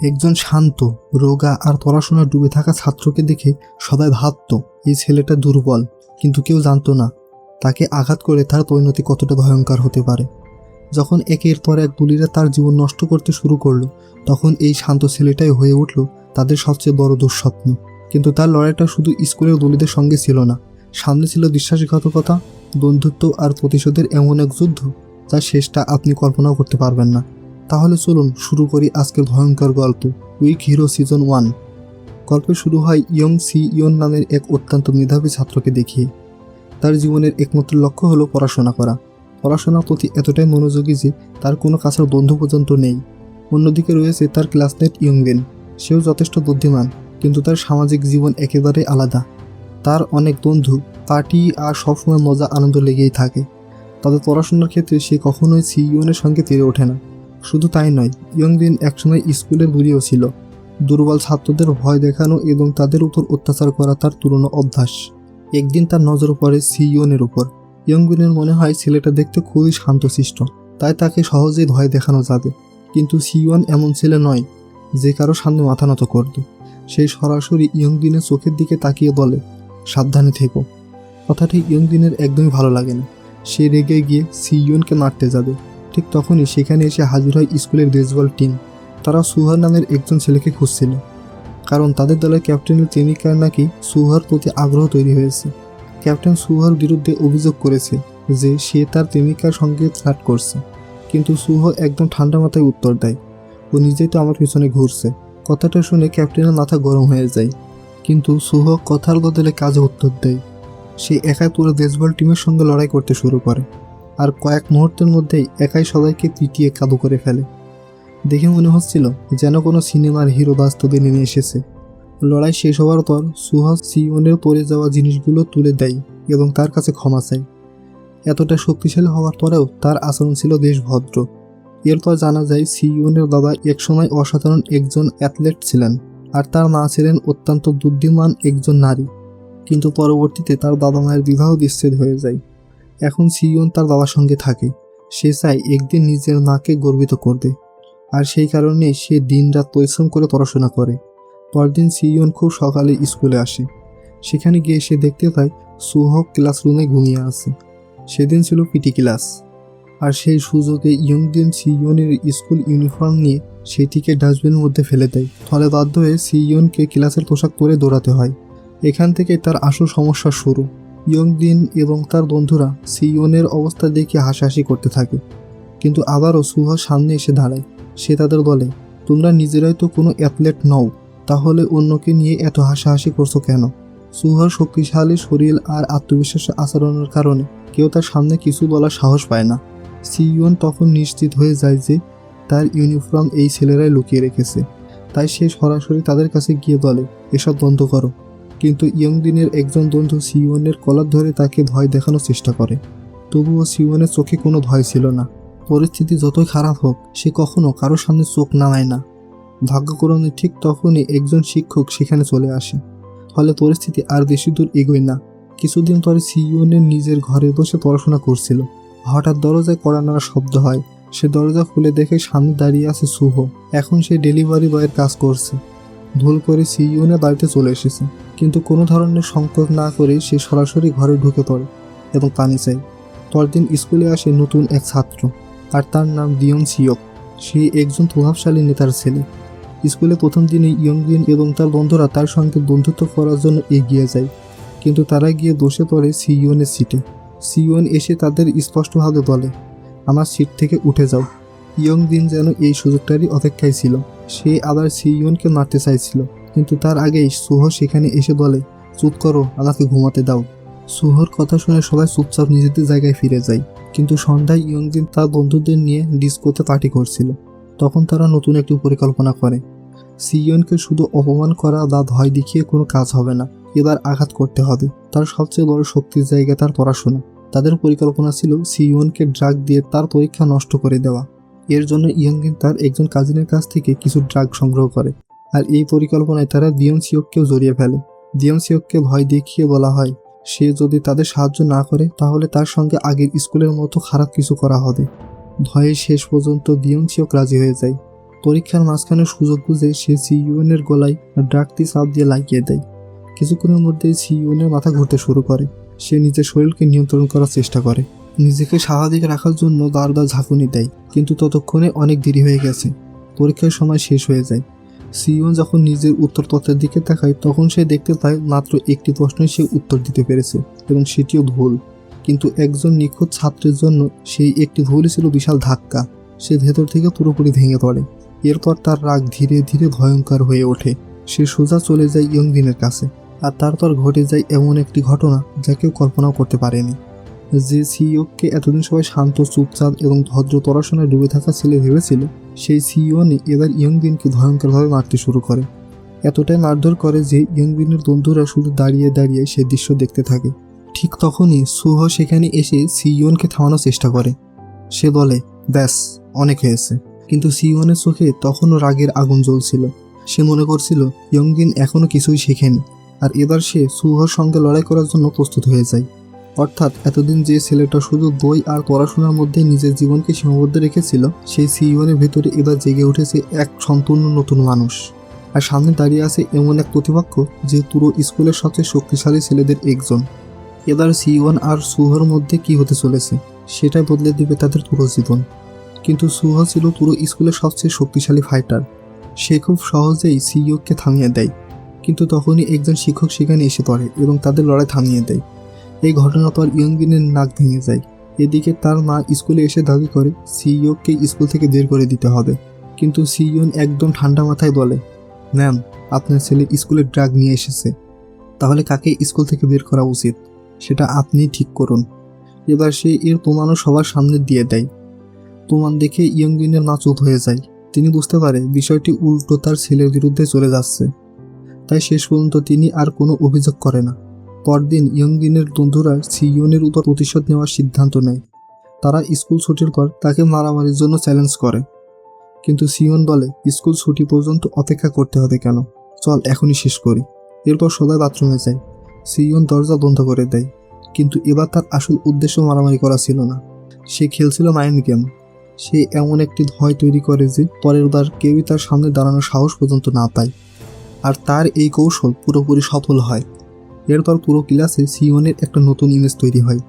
একজন শান্ত, রোগা আর পড়াশোনায় ডুবে থাকা ছাত্রকে দেখে সবাই ভাবত এই ছেলেটা দুর্বল, কিন্তু কেউ জানতো না তাকে আঘাত করে তার পরিণতি কতটা ভয়ঙ্কর হতে পারে। যখন একের পর এক বুলিরা তার জীবন নষ্ট করতে শুরু করলো, তখন এই শান্ত ছেলেটাই হয়ে উঠল তাদের সবচেয়ে বড় দুঃস্বপ্ন। কিন্তু তার লড়াইটা শুধু স্কুলের বুলিদের সঙ্গে ছিল না, সামনে ছিল বিশ্বাসঘাতকতা, বন্ধুত্ব আর প্রতিশোধের এমন এক যুদ্ধ যার শেষটা আপনি কল্পনাও করতে পারবেন না। তাহলে চলুন শুরু করি আজকের ভয়ঙ্কর গল্প, উইক হিরো সিজন 1। গল্পে শুরু হয় ইয়ং সি ইয়ন নামের এক অত্যন্ত মেধাবী ছাত্রকে দেখিয়ে। তার জীবনের একমাত্র লক্ষ্য হলো পড়াশোনা করা। পড়াশোনার প্রতি এতটাই মনোযোগী যে তার কোনো কাছের বন্ধু পর্যন্ত নেই। অন্যদিকে রয়েছে তার ক্লাসমেট ইয়ংবিন। সেও যথেষ্ট বুদ্ধিমান, কিন্তু তার সামাজিক জীবন একেবারে আলাদা। তার অনেক বন্ধু, পার্টি আর সবসময় মজা আনন্দ লেগেই থাকে। তবে পড়াশোনার ক্ষেত্রে সে কখনোই সি ইয়নের সঙ্গে পেরে ওঠে না। শুধু তাই নয়, ইয়ংবিন একসময় স্কুলের বুড়িও ছিল। দুর্বল ছাত্রদের ভয় দেখানো এবং তাদের উপর অত্যাচার করা তার পুরনো অভ্যাস। একদিন তার নজর পড়ে সি ইয়নের উপর। ইয়ংবিনের মনে হয় ছেলেটা দেখতে খুবই শান্তশিষ্ট, তাই তাকে সহজেই ভয় দেখানো যাবে। কিন্তু সি ইয়ন এমন ছেলে নয় যে কারো সামনে মাথা নত করবে। সেই সরাসরি ইয়ংবিনের চোখের দিকে তাকিয়ে বলে, সাবধানে থেকো। কথাটি ইয়ংবিনের একদমই ভালো লাগে না। সে রেগে গিয়ে সি ইয়নকে মারতে যাবে। ঠিক তখনই সেখানে এসে হাজির হয় স্কুলের বেসবল টিম। তারা সুহার নামের একজন ছেলেকে খুঁজছিল, কারণ তাদের দলের ক্যাপ্টেনের প্রেমিকার নাকি সুহার প্রতি আগ্রহ তৈরি হয়েছে। ক্যাপ্টেন সুহার বিরুদ্ধে অভিযোগ করেছে যে সে তার প্রেমিকার সঙ্গে ফ্লার্ট করছে, কিন্তু সুহ একদম ঠান্ডা মাথায় উত্তর দেয়, ও নিজেই তো আমার পিছনে ঘুরছে। কথাটা শুনে ক্যাপ্টেনের মাথা গরম হয়ে যায়, কিন্তু সুহ কথার বদলে কাজে উত্তর দেয়। সে একাই পুরো বেসবল টিমের সঙ্গে লড়াই করতে শুরু করে, আর কয়েক মুহূর্তের মধ্যেই একাই সবাইকে পিটিয়ে কাবু করে ফেলে। দেখে মনে হচ্ছিল যেন কোনো সিনেমার হিরো বাস্তবে নেমে এসেছে। লড়াই শেষ হওয়ার পর সুহা সিওনের পড়ে যাওয়া জিনিসগুলো তুলে দেয় এবং তার কাছে ক্ষমা চায়। এতটা শক্তিশালী হওয়ার পরেও তার আচরণ ছিল বেশ ভদ্র। এরপর জানা যায় সিওনের বাবা একসময় অসাধারণ একজন অ্যাথলেট ছিলেন, আর তার মা ছিলেন অত্যন্ত বুদ্ধিমান একজন নারী। কিন্তু পরবর্তীতে তার বাবা মায়ের বিবাহ বিচ্ছেদ হয়ে যায়। এখন সিওন তার বাবার সঙ্গে থাকে। সে চায় একদিন নিজের মাকে গর্বিত করবে, আর সেই কারণে সে দিনরাত পরিশ্রম করে পড়াশোনা করে। পরদিন সিওন খুব সকালে স্কুলে আসে। সেখানে গিয়ে সে দেখতে পায় সুহ ক্লাসরুমে ঘুমিয়ে আছে। সেদিন ছিল পিটি ক্লাস, আর সেই সুযোগে ইয়ংবিন সিওনের স্কুল ইউনিফর্ম নিয়ে সেটিকে ডাস্টবিনের মধ্যে ফেলে দেয়। ফলে বাধ্য হয়ে সিওনকে ক্লাসের পোশাক পরে দৌড়াতে হয়। এখান থেকে তার আসল সমস্যা শুরু। ইয়ংবিন এবং তার বন্ধুরা সিওনের অবস্থা দেখে হাসাহাসি করতে থাকে, কিন্তু আবারও সুহ সামনে এসে দাঁড়ায়। সে তাদের বলে, তোমরা নিজেরাই তো কোনো অ্যাথলেট নও, তাহলে অন্যকে নিয়ে এত হাসাহাসি করছো কেন? সুহার শক্তিশালী শরীর আর আত্মবিশ্বাসী আচরণের কারণে কেউ তার সামনে কিছু বলার সাহস পায় না। সিওন তখন নিশ্চিত হয়ে যায় যে তার ইউনিফর্ম এই ছেলেরাই লুকিয়ে রেখেছে, তাই সে সরাসরি তাদের কাছে গিয়ে বলে, এসব বন্ধ করো। কিন্তু ইয়ংবিনের একজন বন্ধু সিওনের কলার ধরে তাকে ভয় দেখানোর চেষ্টা করে। তবুও সিওনের চোখে কোনো ভয় ছিল না। পরিস্থিতি যতই খারাপ হোক, সে কখনো কারোর সামনে চোখ নামায় না। ভাগ্যক্রমে ঠিক তখনই একজন শিক্ষক সেখানে চলে আসে। ফলে পরিস্থিতি আর বেশি দূর এগোয় না। কিছুদিন পরে সিওনের নিজের ঘরে বসে পড়াশোনা করছিল। হঠাৎ দরজায় কড়া নাড়ার শব্দ হয়। সে দরজা খুলে দেখে সামনে দাঁড়িয়ে আছে সুহ। এখন সে ডেলিভারি বয়ের কাজ করছে। ভুল করে সিওনের বাড়িতে চলে এসেছে, কিন্তু কোনো ধরনের সংকোচ না করে সে সরাসরি ঘরে ঢুকে পড়ে এবং পানি চায়। পরদিন স্কুলে আসে নতুন এক ছাত্র, আর তার নাম দিয়ন সিওক। সে একজন প্রভাবশালী নেতার ছেলে। স্কুলে প্রথম দিনে ইয়ংবিন এবং তার বন্ধুরা তার সঙ্গে বন্ধুত্ব করার জন্য এগিয়ে যায়, কিন্তু তারা গিয়ে বসে পড়ে সিওনের সিটে। সিওন এসে তাদের স্পষ্টভাবে বলে, আমার সিট থেকে উঠে যাও। ইয়ংবিন যেন এই সুযোগটারই অপেক্ষায় ছিল। সে আবার সিওনকে মারতে চাইছিল, কিন্তু তার আগেই সুহ সেখানে এসে বলে, চুপ করো, আমাকে ঘুমাতে দাও। সুহর কথা শুনে সবাই চুপচাপ নিজেদের জায়গায় ফিরে যায়। কিন্তু সন্ধ্যায় ইয়ংবিন তার বন্ধুদের নিয়ে ডিস্কোতে পার্টি করছিল। তখন তারা নতুন একটি পরিকল্পনা করে। সিওনকে শুধু অপমান করা বা ভয় দেখিয়ে কোনো কাজ হবে না, এবার আঘাত করতে হবে। তার সবচেয়ে বড় শক্তির জায়গা তার পড়াশোনা। তাদের পরিকল্পনা ছিল সিওনকে ড্রাগ দিয়ে তার পরীক্ষা নষ্ট করে দেওয়া। এর জন্য ইয়ংবিন তার একজন কাজিনের কাছ থেকে কিছু ড্রাগ সংগ্রহ করে, আর এই পরিকল্পনায় তারা দিয়ন সিওককেও জড়িয়ে ফেলে। দিয়ন সিওককে ভয় দেখিয়ে বলা হয়, সে যদি তাদের সাহায্য না করে তাহলে তার সঙ্গে আগের স্কুলের মতো খারাপ কিছু করা হবে। ভয়ে শেষ পর্যন্ত দিয়ন সিওক রাজি হয়ে যায়। পরীক্ষার মাঝখানে সুযোগ বুঝে সে সিইওনের গলায় ড্রাগটি চাপ দিয়ে লাগিয়ে দেয়। কিছুক্ষণের মধ্যেই সিইওনের মাথা ঘুরতে শুরু করে। সে নিজের শরীরকে নিয়ন্ত্রণ করার চেষ্টা করে, নিজেকে স্বাভাবিক রাখার জন্য বারবার ঝাঁকুনি দেয়, কিন্তু ততক্ষণে অনেক দেরি হয়ে গেছে। পরীক্ষার সময় শেষ হয়ে যায়। সিইও যখন নিজের উত্তরপত্রের দিকে তাকায় তখন সে দেখতে পায় মাত্র একটি প্রশ্নই সে উত্তর দিতে পেরেছে, এবং সেটিও ভুল। কিন্তু একজন নিখুঁত ছাত্রের জন্য সেই একটি ভুলই ছিল বিশাল ধাক্কা। সে ভেতর থেকে পুরোপুরি ভেঙে পড়ে। এরপর তার রাগ ধীরে ধীরে ভয়ঙ্কর হয়ে ওঠে। সে সোজা চলে যায় ইয়ংবিনের কাছে, আর তারপর ঘটে যায় এমন একটি ঘটনা যা কেউ কল্পনাও করতে পারেনি। যে সিইওকে এতদিন সবাই শান্ত, চুপচাপ এবং ভদ্র পড়াশোনায় ডুবে থাকা ছেলে ভেবেছিল, সেই সিইওনি এবার ইয়ংবিনকে ভয়ঙ্করভাবে মারতে শুরু করে। এতটাই মারধর করে যে ইয়ংবিনের বন্ধুরা শুধু দাঁড়িয়ে দাঁড়িয়ে সেই দৃশ্য দেখতে থাকে। ঠিক তখনই সুহ সেখানে এসে সিইওনকে থামানোর চেষ্টা করে। সে বলে, ব্যাস, অনেক হয়েছে। কিন্তু সিইওনের চোখে তখনও রাগের আগুন জ্বলছিল। সে মনে করছিল ইয়ংবিন এখনও কিছুই শেখেনি, আর এবার সে সুহর সঙ্গে লড়াই করার জন্য প্রস্তুত হয়ে যায়। অর্থাৎ এতদিন যে ছেলেটা শুধু বই আর পড়াশোনার মধ্যে নিজের জীবনকে সীমাবদ্ধ রেখেছিল, সেই সিইওনের ভেতরে এবার জেগে উঠেছে এক সম্পূর্ণ নতুন মানুষ। আর সামনে দাঁড়িয়ে আছে এমন এক প্রতিপক্ষ যে পুরো স্কুলের সবচেয়ে শক্তিশালী ছেলেদের একজন। এবার সিইওন আর সুহর মধ্যে কি হতে চলেছে সেটাই বদলে দিবে তাদের পুরো জীবন। কিন্তু সুহ ছিল পুরো স্কুলের সবচেয়ে শক্তিশালী ফাইটার। সে খুব সহজেই সিইওকে থামিয়ে দেয়। কিন্তু তখনই একজন শিক্ষক সেখানে এসে পড়ে এবং তাদের লড়াই থামিয়ে দেয়। এই ঘটনার পর ইয়ংবিনের নাক ভেঙে যায়। এদিকে তার মা স্কুলে এসে দাবি করে সিইওকে স্কুল থেকে বের করে দিতে হবে। কিন্তু সিইওন একদম ঠান্ডা মাথায় বলে, ম্যাম, আপনার ছেলে স্কুলে ড্রাগ নিয়ে এসেছে, তাহলে কাকে স্কুল থেকে বের করা উচিত সেটা আপনি ঠিক করুন। এবার সে এর প্রমাণও সবার সামনে দিয়ে দেয়। প্রমাণ দেখে ইয়ংবিনের মা চুপ হয়ে যায়। তিনি বুঝতে পারে বিষয়টি উল্টো তার ছেলের বিরুদ্ধে চলে যাচ্ছে। তাই শেষ পর্যন্ত তিনি আর কোনো অভিযোগ করে না। পরদিন ইয়ংবিনের বন্ধুরা সিইওনের উপর প্রতিশোধ নেওয়ার সিদ্ধান্ত নেয়। তারা স্কুল ছুটির পর তাকে মারামারির জন্য চ্যালেঞ্জ করে। কিন্তু সিইওন বলে, স্কুল ছুটি পর্যন্ত অপেক্ষা করতে হবে কেন, চল এখনই শেষ করি। এরপর সবাই বাথরুমে যায়। সিইওন দরজা বন্ধ করে দেয়। কিন্তু এবার তার আসল উদ্দেশ্য মারামারি করা ছিল না। সে খেলছিল মাইন্ড গেম। সে এমন একটি ভয় তৈরি করে যে পরের বার কেউই তার সামনে দাঁড়ানোর সাহস পর্যন্ত না পায়। আর তার এই কৌশল পুরোপুরি সফল হয়। এরপর পুরো ক্লাসে সিইওনের একটা নতুন ইমেজ তৈরি হয়।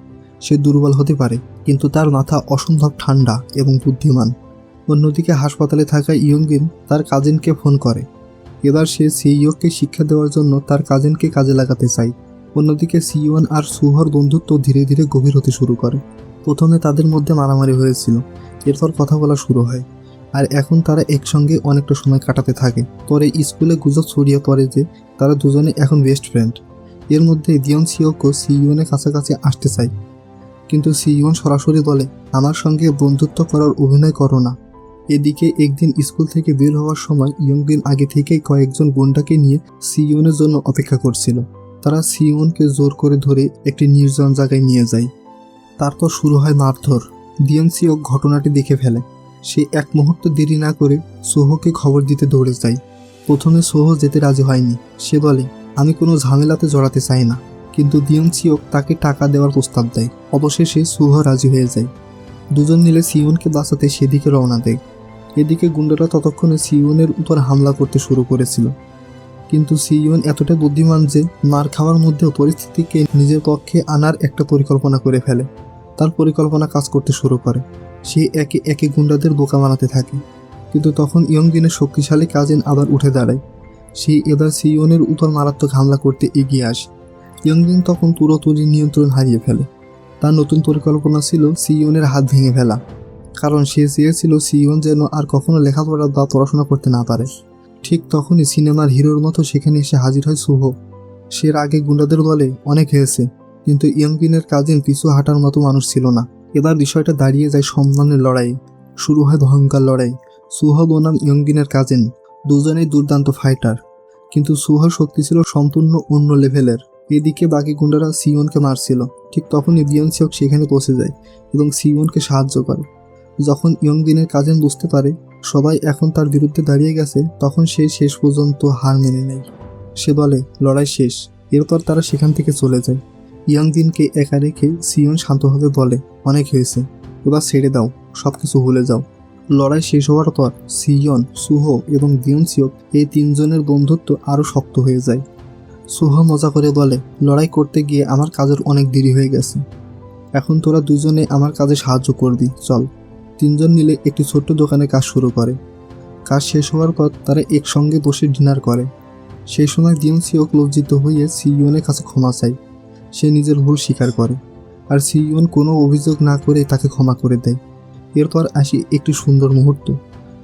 সে দুর্বল হতে পারে, কিন্তু তার মাথা অসম্ভব ঠান্ডা এবং বুদ্ধিমান। অন্যদিকে হাসপাতালে থাকা ইয়ংবিন তার কাজিনকে ফোন করে। এবার সে সিইওকে শিক্ষা দেওয়ার জন্য তার কাজিনকে কাজে লাগাতে চায়। অন্যদিকে সিইওন আর সুহর বন্ধুত্ব ধীরে ধীরে গভীর হতে শুরু করে। প্রথমে তাদের মধ্যে মারামারি হয়েছিল, এরপর কথা বলা শুরু হয়, আর এখন তারা একসঙ্গে অনেকটা সময় কাটাতে থাকে। পরে স্কুলে গুজব ছড়িয়ে পড়ে যে তারা দুজনে এখন বেস্ট ফ্রেন্ড। এর মধ্যে দিয়ন সিওকো সিইওনের কাছাকাছি আসতে চায়, কিন্তু সিইওন সরাসরি বলে, আমার সঙ্গে বন্ধুত্ব করার অভিনয় করো না। এদিকে একদিন স্কুল থেকে বের হওয়ার সময় ইয়ংবিন আগে থেকেই কয়েকজন গুন্ডাকে নিয়ে সিইওনের জন্য অপেক্ষা করছিল। তারা সিইওনকে জোর করে ধরে একটি নির্জন জায়গায় নিয়ে যায়। তারপর শুরু হয় মারধর। দিয়ন সিওক ঘটনাটি দেখে ফেলে। সে এক মুহূর্ত দেরি না করে সোহকে খবর দিতে দৌড়ে যায়। প্রথমে সোহ যেতে রাজি হয়নি। সে বলে, আমি কোনো ঝামেলাতে জড়াতে চাই না। কিন্তু দিয়ন সিওক তাকে টাকা দেওয়ার প্রস্তাব দেয়। অবশেষে সোহ রাজি হয়ে যায়। দুজন মিলে সিইওনকে বাঁচাতে সেদিকে রওনা দেয়। এদিকে গুন্ডারা ততক্ষণে সিইওনের উপর হামলা করতে শুরু করেছিল। কিন্তু সিইওন এতটাই বুদ্ধিমান যে মার খাওয়ার মধ্যেও পরিস্থিতিকে নিজের পক্ষে আনার একটা পরিকল্পনা করে ফেলে। তার পরিকল্পনা কাজ করতে শুরু করে। সে একে একে গুন্ডাদের বোকা বানাতে থাকে। কিন্তু তখন ইয়ংবিনের শক্তিশালী কাজিন আবার উঠে দাঁড়ায়। সে এবার সিইওনের উপর মারাত্মক হামলা করতে এগিয়ে আসে। ইয়ংবিন তখন পুরোপুরি নিয়ন্ত্রণ হারিয়ে ফেলে। তার নতুন পরিকল্পনা ছিল সিইওনের হাত ভেঙে ফেলা, কারণ সে চেয়েছিল সিইওন যেন আর কখনো লেখাপড়া বা পড়াশোনা করতে না পারে। ঠিক তখনই সিনেমার হিরোর মতো সেখানে এসে হাজির হয় সুহ। সে আগে গুন্ডাদের বলে, অনেক হয়েছে। কিন্তু ইয়ংবিনের কাজিন পিছু হাঁটার মতো মানুষ ছিল না। এবার বিষয়টা দাঁড়িয়ে যায় সম্মানের লড়াই। শুরু হয় ভয়ঙ্কর লড়াই। সুহ বনাম ইয়ংবিনের কাজিন, দুজনেই দুর্দান্ত ফাইটার। কিন্তু সুহর শক্তি ছিল সম্পূর্ণ অন্য লেভেলের। এদিকে বাকি গুন্ডারা সিইওনকে মারছিল। ঠিক তখনই দিয়ন সিওক সেখানে পৌঁছে যায় এবং সিইওনকে সাহায্য করে। যখন ইয়ংবিনের কাজিন বুঝতে পারে সবাই এখন তার বিরুদ্ধে দাঁড়িয়ে গেছে, তখন সে শেষ পর্যন্ত হার মেনে নেয়। সে বলে, লড়াই শেষ। এরপর তারা সেখান থেকে চলে যায়। ইয়ংবিনকে একা রেখে সিইওন শান্তভাবে বলে, অনেক হয়েছে, এবার ছেড়ে দাও, সব কিছু ভুলে যাও। লড়াই শেষ হওয়ার পর সিয়ন, সুহো এবং দিয়নসিওক এই তিনজনের বন্ধুত্ব আরও শক্ত হয়ে যায়। সুহো মজা করে বলে, লড়াই করতে গিয়ে আমার কাজের অনেক দেরি হয়ে গেছে, এখন তোরা দুজনে আমার কাজে সাহায্য করবি, চল। তিনজন মিলে একটি ছোট্ট দোকানে কাজ শুরু করে। কাজ শেষ হওয়ার পর তারা একসঙ্গে বসে ডিনার করে। সেই সময় দিয়নসিওক লজ্জিত হয়ে সিয়নের কাছে ক্ষমা চায়। সে নিজের ভুল স্বীকার করে, আর সিয়ন কোনো অভিযোগ না করে তাকে ক্ষমা করে দেয়। এরপর আসি একটি সুন্দর মুহূর্ত।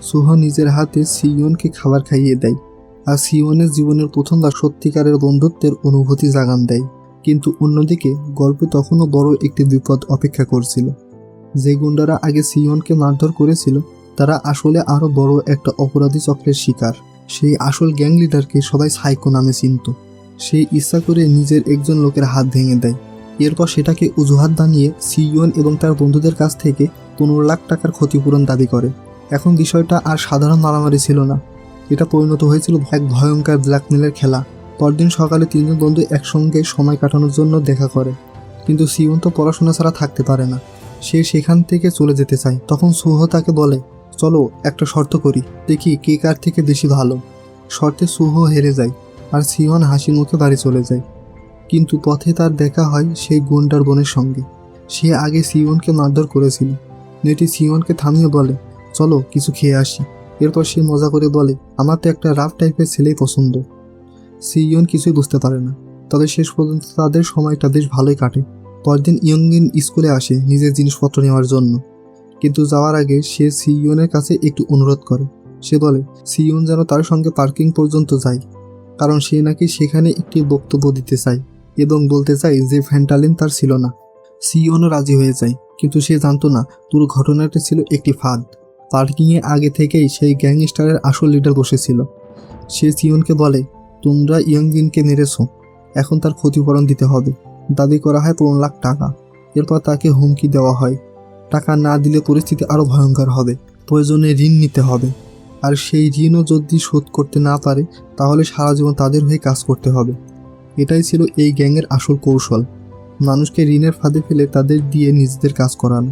সুহো নিজের হাতে সিয়নকে খাবার খাইয়ে দেয়, আর সিয়নের জীবনের প্রথমবার সত্যিকারের বন্ধুত্বের অনুভূতি জাগান দেয়। কিন্তু অন্যদিকে গল্পে তখনও বড় একটি বিপদ অপেক্ষা করছিল। যে গুন্ডারা আগে সিয়নকে মারধর করেছিল তারা আসলে আরও বড় একটা অপরাধী চক্রের শিকার। সেই আসল গ্যাং লিডারকে সবাই সাইকো নামে চিনত। সে ইচ্ছা করে নিজের একজন লোকের হাত ভেঙে দেয়। এরপর সেটাকে অজুহাত বানিয়ে সিয়ন এবং তার বন্ধুদের কাছ থেকে 15 লাখ টাকার ক্ষতিপূরণ দাবি করে। এখন বিষয়টা আর সাধারণ মারামারি ছিল না, এটা পরিণত হয়েছিল এক ভয়ঙ্কর ব্ল্যাকমেলের খেলা। পরদিন সকালে তিনজন বন্ধু একসঙ্গে সময় কাটানোর জন্য দেখা করে, কিন্তু সিয়ন তো পড়াশোনা ছাড়া থাকতে পারে না। সে সেখান থেকে চলে যেতে চায়। তখন সুহো তাকে বলে, চলো একটা শর্ত করি, দেখি কে কার থেকে বেশি ভালো। শর্তে সুহো হেরে যায়, আর সিয়ন হাসি মুখে বাড়ি চলে যায়। কিন্তু পথে তার দেখা হয় সেই গুন্ডার বোনের সঙ্গে। সে আগে সিয়নকে মারধর করেছিল। মেয়েটি সিয়নকে থামিয়ে বলে, চলো কিছু খেয়ে আসি। এরপর সে মজা করে বলে, আমার তো একটা রাফ টাইপের ছেলেই পছন্দ। সিয়ন কিছুই বুঝতে পারে না, তবে শেষ পর্যন্ত তাদের সময়টা বেশ ভালোই কাটে। পরদিন ইয়ংগিন স্কুলে আসে নিজের জিনিসপত্র নেওয়ার জন্য, কিন্তু যাওয়ার আগে সে সিয়নের কাছে একটু অনুরোধ করে। সে বলে সিয়ন যেন তার সঙ্গে পার্কিং পর্যন্ত যায়, কারণ সে নাকি সেখানে একটি বক্তব্য দিতে চায় এবং বলতে চায় যে ফ্যান্টালিন তার ছিল না। সিয়নও রাজি হয়ে যায়, কিন্তু সে জানতো না পুরো ঘটনাটি ছিল একটি ফাঁদ। পার্কিংয়ে আগে থেকেই সেই গ্যাংস্টারের আসল লিডার বসেছিল। সে সিয়নকে বলে, তোমরা ইয়ংজিনকে মেরেছো, এখন তার ক্ষতিপূরণ দিতে হবে। দাবি করা হয় 15 লাখ টাকা। এরপর তাকে হুমকি দেওয়া হয়, টাকা না দিলে পরিস্থিতি আরও ভয়ঙ্কর হবে, প্রয়োজনে ঋণ নিতে হবে, আর সেই ঋণও যদি শোধ করতে না পারে তাহলে সারা জীবন তাদের হয়ে কাজ করতে হবে। এটাই ছিল এই গ্যাংয়ের আসল কৌশল, মানুষকে ঋণের ফাঁদে ফেলে তাদের দিয়ে নিজেদের কাজ করানো।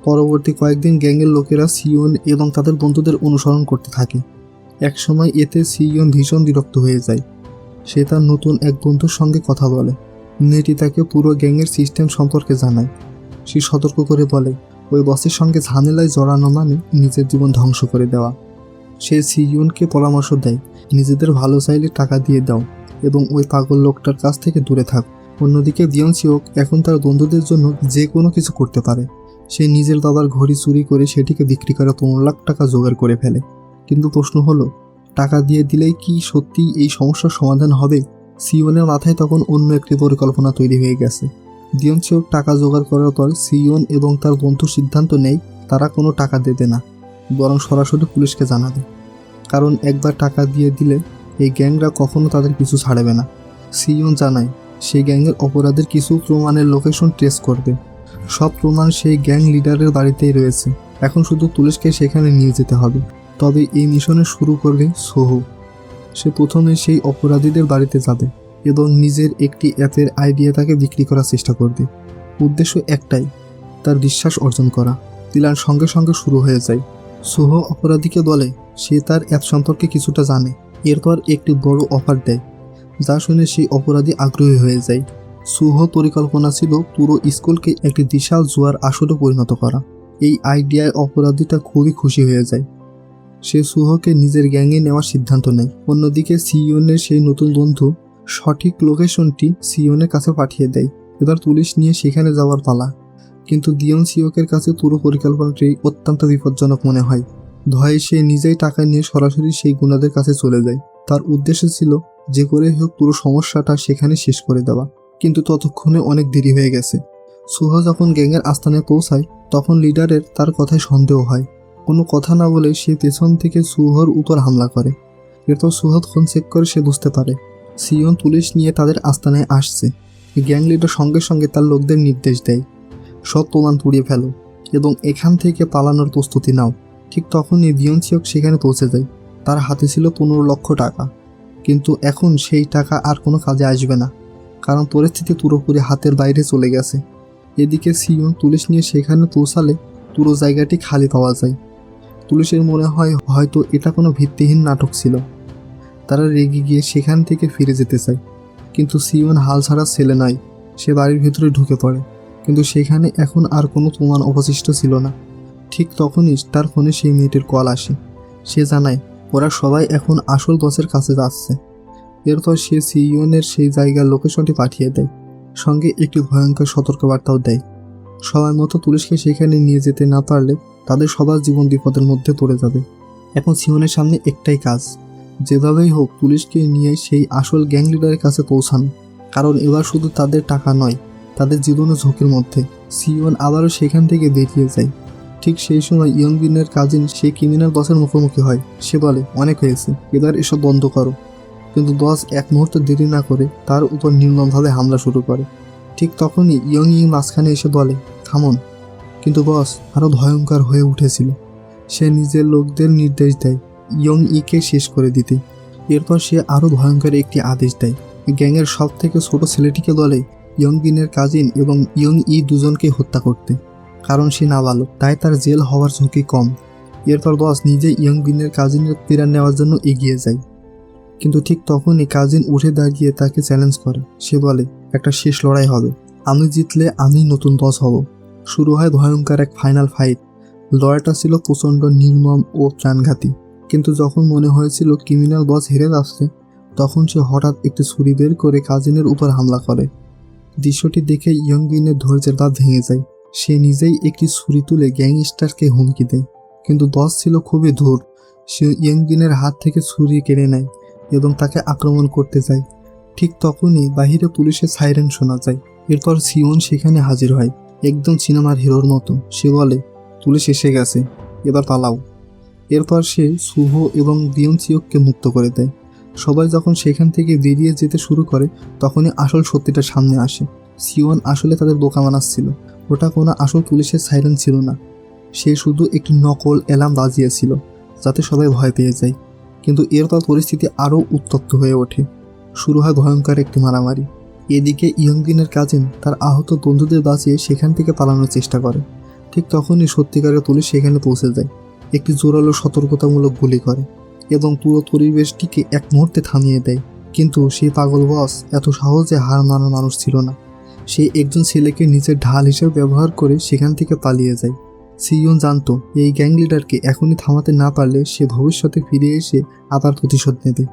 পরবর্তী কয়েকদিন গ্যাংয়ের লোকেরা সিয়ন এবং তাদের বন্ধুদের অনুসরণ করতে থাকে। একসময় এতে সিয়ন ভীষণ বিরক্ত হয়ে যায়। সে তার নতুন এক বন্ধুর সঙ্গে কথা বলে। মেয়েটি তাকে পুরো গ্যাংয়ের সিস্টেম সম্পর্কে জানায়। সে সতর্ক করে বলে, ওই বসের সঙ্গে ঝামেলায় জড়ানো মানে নিজের জীবন ধ্বংস করে দেওয়া। সে সিয়নকে পরামর্শ দেয়, নিজেদের ভালো চাইলে টাকা দিয়ে দাও এবং ওই পাগল লোকটার কাছ থেকে দূরে থাক। অন্যদিকে দিয়নসিওক এখন তার বন্ধুদের জন্য যে কোনো কিছু করতে পারে। সে নিজের বাবার ঘড়ি চুরি করে সেটিকে বিক্রি করে 15 লাখ টাকা জোগাড় করে ফেলে। কিন্তু প্রশ্ন হলো, টাকা দিয়ে দিলেই কি সত্যিই এই সমস্যার সমাধান হবে? সিয়নের মাথায় তখন অন্য একটি পরিকল্পনা তৈরি হয়ে গেছে। দিয়নসিওক টাকা জোগাড় করার পর সিয়ন এবং তার বন্ধু সিদ্ধান্ত নেয় তারা কোনো টাকা দেবে না, বরং সরাসরি পুলিশকে জানাবে। কারণ একবার টাকা দিয়ে দিলে এই গ্যাংরা কখনো তাদের পিছু ছাড়বে না। সিয়ন জানায় সেই গ্যাংয়ের অপরাধের কিছু প্রমাণের লোকেশন ট্রেস করবে। সব প্রমাণ সেই গ্যাং লিডারের বাড়িতেই রয়েছে, এখন শুধু পুলিশকে সেখানে নিয়ে যেতে হবে। তবে এই মিশনে শুরু করবে সোহো। সে প্রথমে সেই অপরাধীদের বাড়িতে যাবে এবং নিজের একটি অ্যাপের আইডিয়া তাকে বিক্রি করার চেষ্টা করবে। উদ্দেশ্য একটাই, তার বিশ্বাস অর্জন করা। প্ল্যান সঙ্গে সঙ্গে শুরু হয়ে যায়। সোহো অপরাধীকে বলে সে তার অ্যাপ সম্পর্কে কিছুটা জানে। এরপর একটি বড় অফার দেয়, যা শুনে সেই অপরাধী আগ্রহী হয়ে যায়। সোহো পরিকল্পনা ছিল পুরো স্কুলকে একটি বিশাল জুয়ার আসরে পরিণত করা। এই আইডিয়ায় অপরাধীটা খুবই খুশি হয়ে যায়। সে সোহোকে নিজের গ্যাংয়ে নেওয়ার সিদ্ধান্ত নেয়। অন্যদিকে সিয়নের সেই নতুন বন্ধু সঠিক লোকেশনটি সিয়নের কাছে পাঠিয়ে দেয়। এবার পুলিশ নিয়ে সেখানে যাওয়ার পালা। কিন্তু দিয়নসিওকের কাছে পুরো পরিকল্পনাটি অত্যন্ত বিপজ্জনক মনে হয়। ভয়ে সে নিজেই টাকা নিয়ে সরাসরি সেই গুন্ডাদের কাছে চলে যায়। তার উদ্দেশ্য ছিল যে করে হোক পুরো সমস্যাটা সেখানে শেষ করে দেওয়া। কিন্তু ততক্ষণে অনেক দেরি হয়ে গেছে। সোহো যখন গ্যাংয়ের আস্তানায় পৌঁছায় তখন লিডারের তার কথায় সন্দেহ হয়। কোনো কথা না বলে সে পেছন থেকে সোহোর উপর হামলা করে। এরপর সোহো ফোন চেক করে সে বুঝতে পারে সিয়ন পুলিশ নিয়ে তাদের আস্তানায় আসছে। গ্যাং লিডার সঙ্গে সঙ্গে তার লোকদের নির্দেশ দেয়, সব প্রমাণ পুড়িয়ে ফেলো এবং এখান থেকে পালানোর প্রস্তুতি নাও। ঠিক তখনই দিয়নসিওক সেখানে পৌঁছে যায়। তার হাতে ছিল 15 লক্ষ টাকা, কিন্তু এখন সেই টাকা আর কোনো কাজে আসবে না, কারণ পরিস্থিতি পুরোপুরি হাতের বাইরে চলে গেছে। এদিকে সিয়ন পুলিশ নিয়ে সেখানে পৌঁছালে পুরো জায়গাটি খালি পাওয়া যায়। পুলিশের মনে হয় হয়তো এটা কোনো ভিত্তিহীন নাটক ছিল। তারা রেগে গিয়ে সেখান থেকে ফিরে যেতে চায়, কিন্তু সিওন হাল ছাড়া ছেলে নয়। সে বাড়ির ভিতরে ঢুকে পড়ে, কিন্তু সেখানে এখন আর কোনো প্রমাণ অবশিষ্ট ছিল না। ঠিক তখনই তার ফোনে সেই মেয়েটির কল আসে। সে জানায় ওরা সবাই এখন আসল বসের কাছে যাচ্ছে। এরপর সে সিওনের সেই জায়গার লোকেশনটি পাঠিয়ে দেয়, সঙ্গে একটি ভয়ঙ্কর সতর্কবার্তাও দেয়। সময় মতো পুলিশকে সেখানে নিয়ে যেতে না পারলে তাদের সবার জীবন বিপদের মধ্যে পড়ে যাবে। এখন সিওনের সামনে একটাই কাজ, যেভাবেই হোক পুলিশকে নিয়ে সেই আসল গ্যাং লিডারের কাছে পৌঁছানো। কারণ এবার শুধু তাদের টাকা নয়, তাদের জীবনও ঝুঁকির মধ্যে। সিওন আবারও সেখান থেকে বেরিয়ে যায়। ঠিক সেই সময় ইয়ংবিনের কাজিন সেই ক্রিমিনাল বসের মুখোমুখি হয়। সে বলে, অনেক হয়েছে, এবার এসব বন্ধ করো। কিন্তু বস এক মুহূর্ত দেরি না করে তার উপর নির্মমভাবে হামলা শুরু করে। ঠিক তখনই ইয়ং মাঝখানে এসে বলে, থামুন। কিন্তু বস আরও ভয়ঙ্কর হয়ে উঠেছিল। সে নিজের লোকদের নির্দেশ দেয় ইয়ং ইকে শেষ করে দিতে। এরপর সে আরও ভয়ঙ্কর একটি আদেশ দেয়, গ্যাংয়ের সব থেকে ছোট ছেলেটিকে বলে ইয়ংবিনের কাজিন এবং ইয়ং দুজনকে হত্যা করতে। কারণ সে নাবালক, তাই তার জেল হওয়ার ঝুঁকি কম। এরপর বস নিজে ইয়ংবিনের কাজিনের প্রেরণ নেওয়ার জন্য এগিয়ে যায়। কিন্তু ঠিক তখনই কাজিন উঠে দাঁড়িয়ে তাকে চ্যালেঞ্জ করে। সে বলে, একটা শেষ লড়াই হবে, আমি জিতলে আমি নতুন বস হব। শুরু হয় ভয়ঙ্কর এক ফাইনাল ফাইট। লড়াইটা ছিল প্রচণ্ড নির্মম ও প্রাণঘাতী। কিন্তু যখন মনে হয়েছিল ক্রিমিনাল বস হেরে যাচ্ছে, তখন সে হঠাৎ একটি ছুরি বের করে কাজিনের উপর হামলা করে। দৃশ্যটি দেখে ইয়ংবিনের ধৈর্যের বাঁধ ভেঙে যায়। সে নিজেই একটি ছুরি তুলে গ্যাংস্টারকে হুমকি দেয়, কিন্তু বস ছিল খুবই ধূর। সে ইয়ংবিনের হাত থেকে ছুরি কেড়ে নেয় এবং তাকে আক্রমণ করতে যায়। ঠিক তখনই বাহিরে পুলিশের সাইরেন শোনা যায়। এরপর সিওন সেখানে হাজির হয়, একদম সিনেমার হিরোর মতো। সে বলে, পুলিশ এসে গেছে, এবার পালাও। এরপর সে সুহ এবং বিয়নচিওককে মুক্ত করে দেয়। সবাই যখন সেখান থেকে বেরিয়ে যেতে শুরু করে, তখনই আসল সত্যিটা সামনে আসে। সিওন আসলে তাদের বোকা বানাচ্ছিল। ওটা কোনো আসল পুলিশের সাইরেন ছিল না। সে শুধু একটি নকল অ্যালার্ম বাজিয়েছিল, যাতে সবাই ভয় পেয়ে যায়। কিন্তু এরপর পরিস্থিতি আরও উত্তপ্ত হয়ে ওঠে। শুরু হয় ভয়ঙ্কর একটি মারামারি। এদিকে ইয়ংবিনের কাজিন তার আহত বন্ধুদের বাঁচিয়ে সেখান থেকে পালানোর চেষ্টা করে। ঠিক তখনই সত্যিকারের পুলিশ সেখানে পৌঁছে যায়, একটি জোরালো সতর্কতামূলক গুলি করে এবং পুরো পরিবেশটিকে এক মুহূর্তে থামিয়ে দেয়। কিন্তু সেই পাগল বস এত সহজে হার মানার মানুষ ছিল না। সে একজন ছেলেকে নিজের ঢাল হিসেবে ব্যবহার করে সেখান থেকে পালিয়ে যায়। সিওন জানতো এই গ্যাং লিডারকে এখনই থামাতে না পারলে সে ভবিষ্যতে ফিরে এসে আবার প্রতিশোধ নেবে।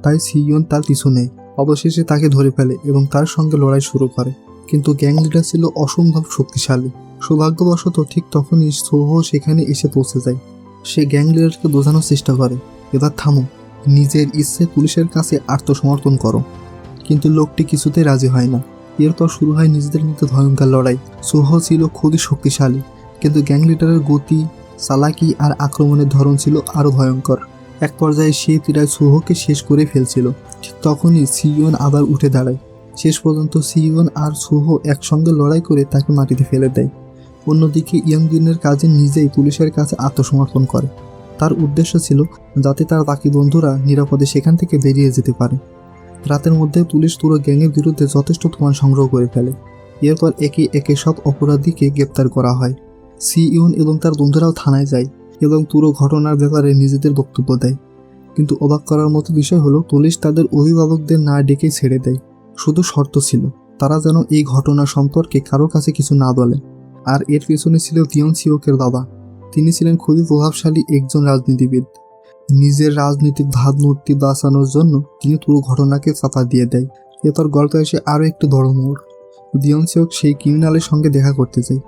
তাই সিওন তার পিছু নেয়। অবশেষে তাকে ধরে ফেলে এবং তার সঙ্গে লড়াই শুরু করে। কিন্তু গ্যাং লিডার ছিল অসম্ভব শক্তিশালী। সৌভাগ্যবশত ঠিক তখনই সোহ সেখানে এসে পৌঁছে যায়। সে গ্যাং লিডারকে বোঝানোর চেষ্টা করে, এবার থামো, নিজের ইচ্ছে পুলিশের কাছে আত্মসমর্পণ করো। কিন্তু লোকটি কিছুতেই রাজি হয় না। এরপর শুরু হয় নিজেদের মধ্যে ভয়ঙ্কর লড়াই। সোহ ছিল খুবই শক্তিশালী, কিন্তু গ্যাং লিডারের গতি, চালাকি আর আক্রমণের ধরন ছিল আরও ভয়ঙ্কর। এক পর্যায়ে সে প্রায় সোহকে শেষ করে ফেলছিল। ঠিক তখনই সিওন আবার উঠে দাঁড়ায়। শেষ পর্যন্ত সিওন আর সোহ একসঙ্গে লড়াই করে তাকে মাটিতে ফেলে দেয়। অন্যদিকে ইয়ংবিনের কাজিন নিজেই পুলিশের কাছে আত্মসমর্পণ করে। তার উদ্দেশ্য ছিল যাতে তার বাকি বন্ধুরা নিরাপদে সেখান থেকে বেরিয়ে যেতে পারে। রাতের মধ্যে পুলিশ পুরো গ্যাংয়ের বিরুদ্ধে যথেষ্ট প্রমাণ সংগ্রহ করে ফেলে। এরপর একে একে সব অপরাধীকে গ্রেপ্তার করা হয়। সিওন এবং তার বন্ধুরাও থানায় যায় এবং পুরো ঘটনার ব্যাপারে নিজেদের বক্তব্য দেয়। কিন্তু অবাক করার মতো বিষয় হলো, পুলিশ তাদের অভিভাবকদের না ডেকে ছেড়ে দেয়। শুধু শর্ত ছিল, তারা যেন এই ঘটনা সম্পর্কে কারো কাছে কিছু না বলে। আর এর পেছনে ছিল বিয়নচিওকের বাবা। তিনি ছিলেন খুবই প্রভাবশালী একজন রাজনীতিবিদ। নিজের রাজনৈতিক ভাবমূর্তি বাঁচানোর জন্য তিনি পুরো ঘটনাকে চাপা দিয়ে দেয়। এরপর গল্পে এসে আরও একটু বড় মোড়। বিয়নচিওক সেই ক্রিমিনালের সঙ্গে দেখা করতে যায়।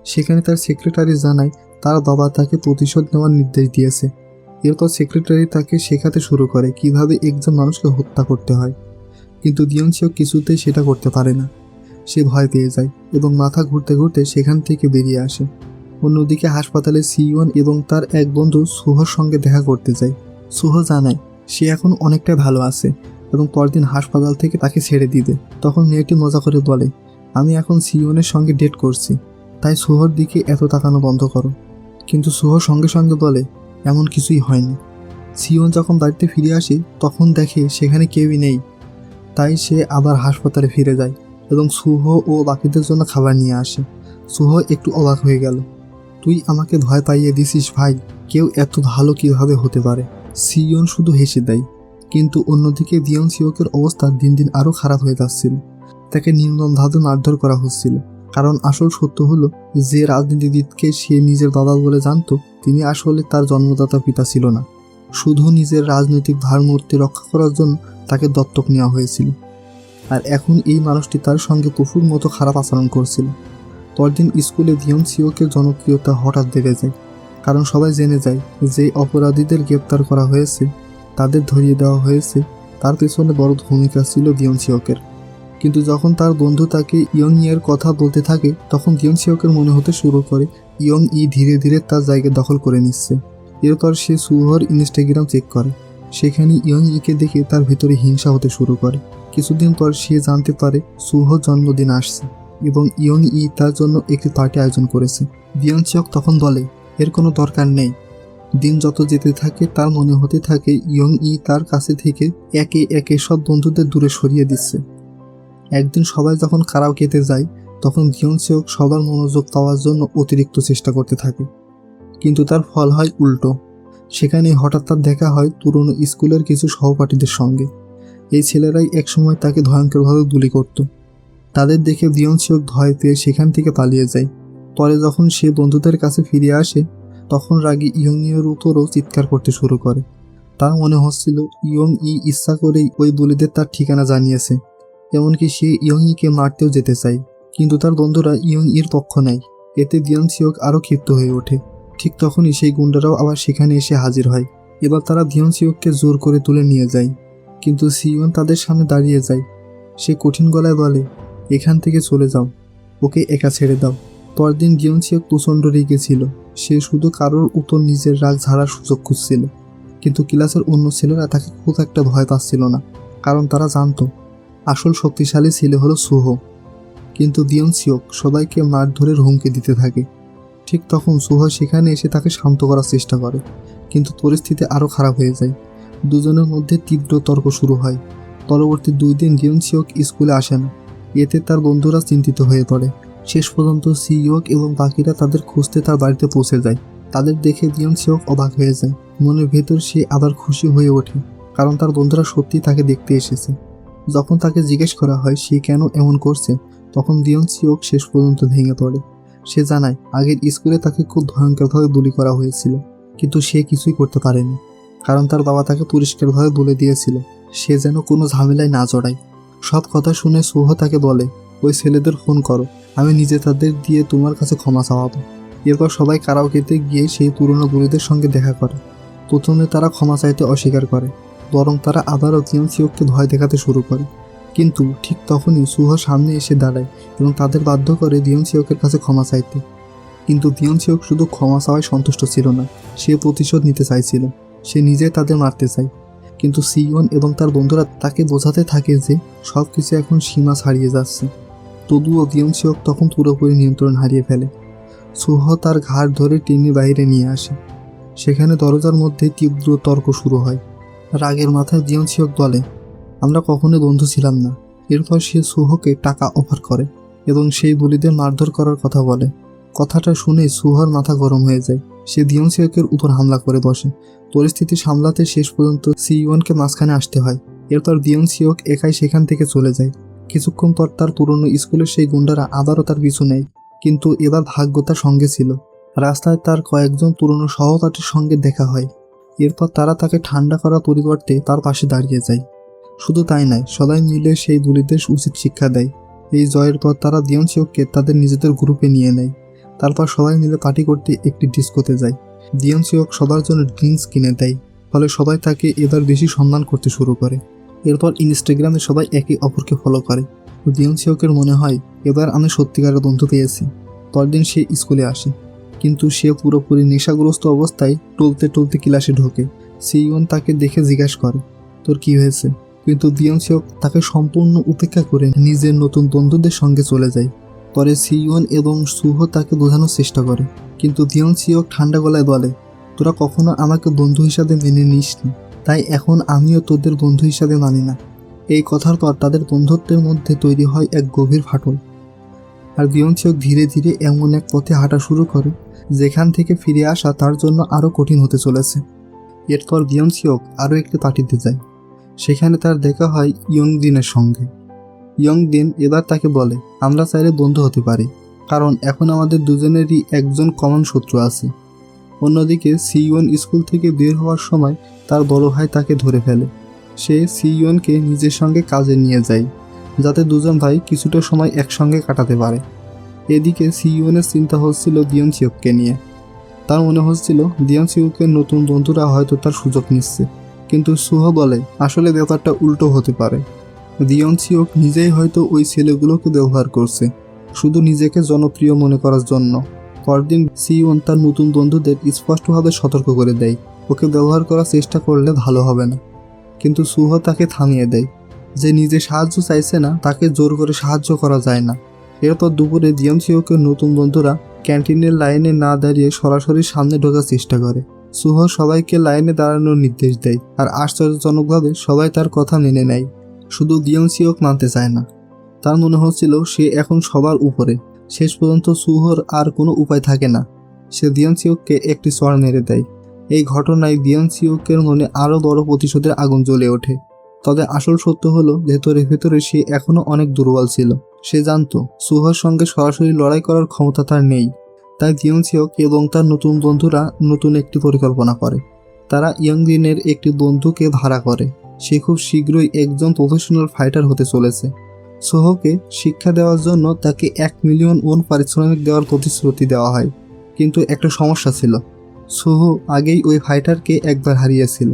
সেখানে তার সেক্রেটারি জানায় তার বাবা তাকে প্রতিশোধ নেওয়ার নির্দেশ দিয়েছে। এরপর সেক্রেটারি তাকে শেখাতে শুরু করে কিভাবে একজন মানুষকে হত্যা করতে হয়। কিন্তু বিয়নচিওক কিছুতেই সেটা করতে পারে না। সে ভয় পেয়ে যায় এবং মাথা ঘুরতে ঘুরতে সেখান থেকে বেরিয়ে আসে। অন্যদিকে হাসপাতালে সিওন এবং তার এক বন্ধু সুহর সঙ্গে দেখা করতে যায়। সুহ জানায় সে এখন অনেকটাই ভালো আছে এবং পরদিন হাসপাতাল থেকে তাকে ছেড়ে দিবে। তখন মেয়েটি মজা করে বলে, আমি এখন সিওনের সঙ্গে ডেট করছি, তাই সুহর দিকে এত তাকানো বন্ধ করো। কিন্তু সুহ সঙ্গে সঙ্গে বলে, এমন কিছুই হয়নি। সিওন যখন বাড়িতে ফিরে আসে তখন দেখে সেখানে কেউই নেই। তাই সে আবার হাসপাতালে ফিরে যায় এবং সুহ ও বাকিদের জন্য খাবার নিয়ে আসে। সুহ একটু অবাক হয়ে গেল। তুই আমাকে ভয় পাইয়ে দিছিস ভাই, কেউ এত ভালো কিভাবে হতে পারে। সিওন শুধু হেসে দেয়। কিন্তু অন্যদিকে দিয়ন সিওকের অবস্থা দিন দিন আরও খারাপ হয়ে যাচ্ছিল। তাকে নির্মমভাবে মারধর করা হচ্ছিল। কারণ আসল সত্য হলো, যে রাজনীতিবিদকে সে নিজের বাবা বলে জানত, তিনি আসলে তার জন্মদাতা পিতা ছিল না। শুধু নিজের রাজনৈতিক ভারমূর্তি রক্ষা করার জন্য তাকে দত্তক নেওয়া হয়েছিল। আর এখন এই মানুষটি তার সঙ্গে পশুর মতো খারাপ আচরণ করছিল। পরদিন স্কুলে দিয়ন সিওকের জনপ্রিয়তা হঠাৎ বেড়ে যায়। কারণ সবাই জেনে যায় যে অপরাধীদের গ্রেপ্তার করা হয়েছে, তাদের ধরিয়ে দেওয়া হয়েছে, তার পেছনে বড় ভূমিকা ছিল দিয়ন সিওকের। কিন্তু যখন তার বন্ধু তাকে ইয়ং ইয়ের কথা বলতে থাকে, তখন দিয়ন সিওকের মনে হতে শুরু করে ইয়ং ই ধীরে ধীরে তার জায়গা দখল করে নিচ্ছে। এরপর সে সুহর ইনস্টাগ্রাম চেক করে। সেখানে ইয়ং ইকে দেখে তার ভিতরে হিংসা হতে শুরু করে। কিছুদিন পর সে জানতে পারে সুহর জন্মদিন আসছে এবং ইয়ং ই তার জন্য একটি পার্টি আয়োজন করেছে। দিয়ন সিওক তখন বলে, এর কোনো দরকার নেই। দিন যত যেতে থাকে তার মনে হতে থাকে ইয়ং ই তার কাছে থেকে একে একে সব বন্ধুদের দূরে সরিয়ে দিচ্ছে। একদিন সবাই যখন কারাওকেতে যায়, তখন দিয়ন সিওক সবার মনোযোগ পাওয়ার জন্য অতিরিক্ত চেষ্টা করতে থাকে। কিন্তু তার ফল হয় উল্টো। সেখানে হঠাৎ তার দেখা হয় পুরনো স্কুলের কিছু সহপাঠীদের সঙ্গে। এই ছেলেরাই একসময় তাকে ভয়ঙ্করভাবে বুলি করত। তাদের দেখে দিয়ন সিওক ভয় পেয়ে সেখান থেকে পালিয়ে যায়। পরে যখন সে বন্ধুদের কাছে ফিরে আসে, তখন রাগী ইয়ং ইয়ের উপরও চিৎকার করতে শুরু করে। তার মনে হচ্ছিল ইয়ং ই ইচ্ছা করেই ওই বুলিদের তার ঠিকানা জানিয়েছে। এমনকি সে ইয়ং ইকে মারতেও যেতে চায়। কিন্তু তার বন্ধুরা ইয়ং ইর পক্ষ নেয়। এতে দিয়ন সিওক আরও ক্ষিপ্ত হয়ে ওঠে। ঠিক তখনই সেই গুন্ডারাও আবার সেখানে এসে হাজির হয়। এবার তারা দিয়ন সিওককে জোর করে তুলে নিয়ে যায়। কিন্তু সিওন তাদের সামনে দাঁড়িয়ে যায়। সে কঠিন গলায় বলে, এখান থেকে চলে যাও, ওকে একা ছেড়ে দাও। পরদিন দিয়ন সিওক প্রচণ্ড রেগে ছিল। সে শুধু কারোর উপর নিজের রাগ ঝাড়ার সুযোগ খুঁজছিল। কিন্তু ক্লাসের অন্য ছেলেরা তাকে খুব একটা ভয় পাচ্ছিল না, কারণ তারা জানত আসল শক্তিশালী ছেলে হলো সুহ। কিন্তু দিয়ন সিওক সবাইকে মারধরের হুমকি দিতে থাকে। ঠিক তখন সুহ সেখানে এসে তাকে শান্ত করার চেষ্টা করে, কিন্তু পরিস্থিতি আরও খারাপ হয়ে যায়। দুজনের মধ্যে তীব্র তর্ক শুরু হয়। পরবর্তী 2 দিন দিয়ন সিওক স্কুলে আসে না। এতে তার বন্ধুরা চিন্তিত হয়ে পড়ে। শেষ পর্যন্ত সিওক এবং বাকিরা তাদের খুঁজতে তার বাড়িতে পৌঁছে যায়। তাদের দেখে দিয়ন সিওক অবাক হয়ে যায়। মনের ভেতর সে আবার খুশি হয়ে ওঠে, কারণ তার বন্ধুরা সত্যি তাকে দেখতে এসেছে। যখন তাকে জিজ্ঞেস করা হয় সে কেন এমন করছে, তখন দিয়ন সিওক শেষ পর্যন্ত ভেঙে পড়ে। সে জানায় আগের স্কুলে তাকে খুব ভয়ঙ্করভাবে বুলি করা হয়েছিল, কিন্তু সে কিছুই করতে পারেনি, কারণ তার বাবা তাকে পরিষ্কারভাবে বলে দিয়েছিল সে যেন কোনো ঝামেলায় না জড়ায়। সব কথা শুনে সুহ তাকে বলে, ওই ছেলেদের ফোন করো, আমি নিজে তাদের দিয়ে তোমার কাছে ক্ষমা চাওয়াবো। এরপর সবাই কারাওকেতে গিয়ে সেই পুরনো বুড়িদের সঙ্গে দেখা করে। প্রথমে তারা ক্ষমা চাইতে অস্বীকার করে, বরং তারা আবারও দিয়ন সিওককে ভয় দেখাতে শুরু করে। কিন্তু ঠিক তখনই সুহ সামনে এসে দাঁড়ায় এবং তাদের বাধ্য করে দিয়ন সিওকের কাছে ক্ষমা চাইতে। কিন্তু দিয়ন সিওক শুধু ক্ষমা চাওয়ায় সন্তুষ্ট ছিল না, সে প্রতিশোধ নিতে চাইছিল। সে নিজে তাদের মারতে চায়। কিন্তু সিওন এবং তার বন্ধুরা তাকে বোঝাতে থাকে যে সব কিছু এখন সীমা ছাড়িয়ে যাচ্ছে। তবুও দিয়ন সিওক তখন পুরোপুরি নিয়ন্ত্রণ হারিয়ে ফেলে। সুহ তার ঘাড় ধরে টেনে বাইরে নিয়ে আসে। সেখানে দরজার মধ্যে তীব্র তর্ক শুরু হয়। রাগের মাথায় দিয়ন সিওক বলে, আমরা কখনোই বন্ধু ছিলাম না। এরপর সে সুহকে টাকা অফার করে এবং সেই বুলিদের মারধর করার কথা বলে। কথাটা শুনে সুহর মাথা গরম হয়ে যায়। সে দিয়ন সিওকের উপর হামলা করে বসে। পরিস্থিতি সামলাতে শেষ পর্যন্ত সিওনকে মাঝখানে আসতে হয়। এরপর দিয়ন সিওক একাই সেখান থেকে চলে যায়। কিছুক্ষণ পর তার পুরনো স্কুলের সেই গুন্ডারা আবারও তার পিছু নেয়, কিন্তু এবার ভাগ্য তার সঙ্গে ছিল। রাস্তায় তার কয়েকজন পুরনো সহপাঠীর সঙ্গে দেখা হয়। এরপর তারা তাকে ঠান্ডা করার পরিবর্তে তার পাশে দাঁড়িয়ে যায়। শুধু তাই নয়, সবাই মিলে সেই বুলিদের উচিত শিক্ষা দেয়। এই জয়ের পর তারা দিয়ন সিওককে তাদের নিজেদের গ্রুপে নিয়ে নেয়। তারপর সবাই মিলে পার্টি করতে একটি ডিস্কোতে যায়। দিয়ন সিওক সবার জন্য ড্রিঙ্কস কিনে দেয়, ফলে সবাই তাকে এবার বেশি সম্মান করতে শুরু করে। এরপর ইনস্টাগ্রামে সবাই একে অপরকে ফলো করে। দিয়ন সিওকের মনে হয় এবার আমি সত্যিকারের বন্ধু পেয়েছি। পরদিন সে স্কুলে আসে, কিন্তু সে পুরোপুরি নেশাগ্রস্ত অবস্থায় টলতে টলতে ক্লাসে ঢোকে। সিওন তাকে দেখে জিজ্ঞাসা করে, তোর কি হয়েছে? কিন্তু দিয়ন সিওক তাকে সম্পূর্ণ উপেক্ষা করে নিজের নতুন বন্ধুদের সঙ্গে চলে যায়। পরে সিওন এবং সুহ তাকে বোঝানোর চেষ্টা করে, কিন্তু দিয়ন সিওক ঠান্ডা গলায় বলে, তোরা কখনো আমাকে বন্ধু হিসাবে মেনে নিসনি, তাই এখন আমিও তোদের বন্ধু হিসাবে মানি না। এই কথার পর তাদের বন্ধুত্বের মধ্যে তৈরি হয় এক গভীর ফাটল। আর দিয়নচিওক ধীরে ধীরে এমন এক পথে হাঁটা শুরু করে যেখান থেকে ফিরে আসা তার জন্য আরও কঠিন হতে চলেছে। এরপর দিয়নচিওক আরও একটি পার্টিতে যায়। সেখানে তার দেখা হয় ইয়ংদিনের সঙ্গে। ইয়ংদিন এবার তাকে বলে, আমরা চাইলে বন্ধু হতে পারি, কারণ এখন আমাদের দুজনেরই একজন কমন শত্রু আছে। অন্যদিকে সিইউন স্কুল থেকে বের হওয়ার সময় তার বড় ভাই তাকে ধরে ফেলে। সে সিইউনকে নিজের সঙ্গে কাজে নিয়ে যায়, যাতে দুজন ভাই কিছুটা সময় একসঙ্গে কাটাতে পারে। এদিকে সিইউনের চিন্তা হচ্ছিল দিয়নচিওককে নিয়ে। তার মনে হচ্ছিল দিয়নচিওকের নতুন বন্ধুরা হয়তো তার সুযোগ নিচ্ছে, কিন্তু সুহ বলে আসলে ব্যাপারটা উল্টো হতে পারে। দিয়নচিওক নিজেই হয়তো ওই ছেলেগুলোকে ব্যবহার করছে, শুধু নিজেকে জনপ্রিয় মনে করার জন্য। পরদিন সিইউন তার নতুন বন্ধুদের স্পষ্টভাবে সতর্ক করে দেয়, ওকে ব্যবহার করার চেষ্টা করলে ভালো হবে না। কিন্তু সুহ তাকে থামিয়ে দেয়, যে নিজে সাহায্য চাইছে না তাকে জোর করে সাহায্য করা যায় না। এরপর দুপুরে দিয়নচিওকের নতুন বন্ধুরা ক্যান্টিনের লাইনে না দাঁড়িয়ে সরাসরি সামনে ঢোকার চেষ্টা করে। সুহ সবাইকে লাইনে দাঁড়ানোর নির্দেশ দেয়, আর আশ্চর্যজনকভাবে সবাই তার কথা মেনে নেয়। শুধু দিয়নচিওক মানতে চায় না। তার মনে হচ্ছিল সে এখন সবার উপরে। শেষ পর্যন্ত সুহর আর কোনো উপায় থাকে না, সে দিয়নচিওককে একটি চড় মেরে দেয়। এই ঘটনায় দিয়নচিওকের মনে আরও বড় প্রতিশোধের আগুন জ্বলে ওঠে। তবে আসল সত্য হলো ভেতরে ভেতরে সে এখনও অনেক দুর্বল ছিল। সে জানত সুহর সঙ্গে সরাসরি লড়াই করার ক্ষমতা তার নেই। তাই দিয়নচিওক এবং তার নতুন বন্ধুরা নতুন একটি পরিকল্পনা করে। তারা ইয়ংদিনের একটি বন্ধুকে ভাড়া করে। সে খুব শীঘ্রই একজন প্রফেশনাল ফাইটার হতে চলেছে। সোহকে শিক্ষা দেওয়ার জন্য তাকে 1 মিলিয়ন ওন পারিশ্রমিক দেওয়ার প্রতিশ্রুতি দেওয়া হয়। কিন্তু একটা সমস্যা ছিল, সোহ আগেই ওই ফাইটারকে একবার হারিয়েছিল।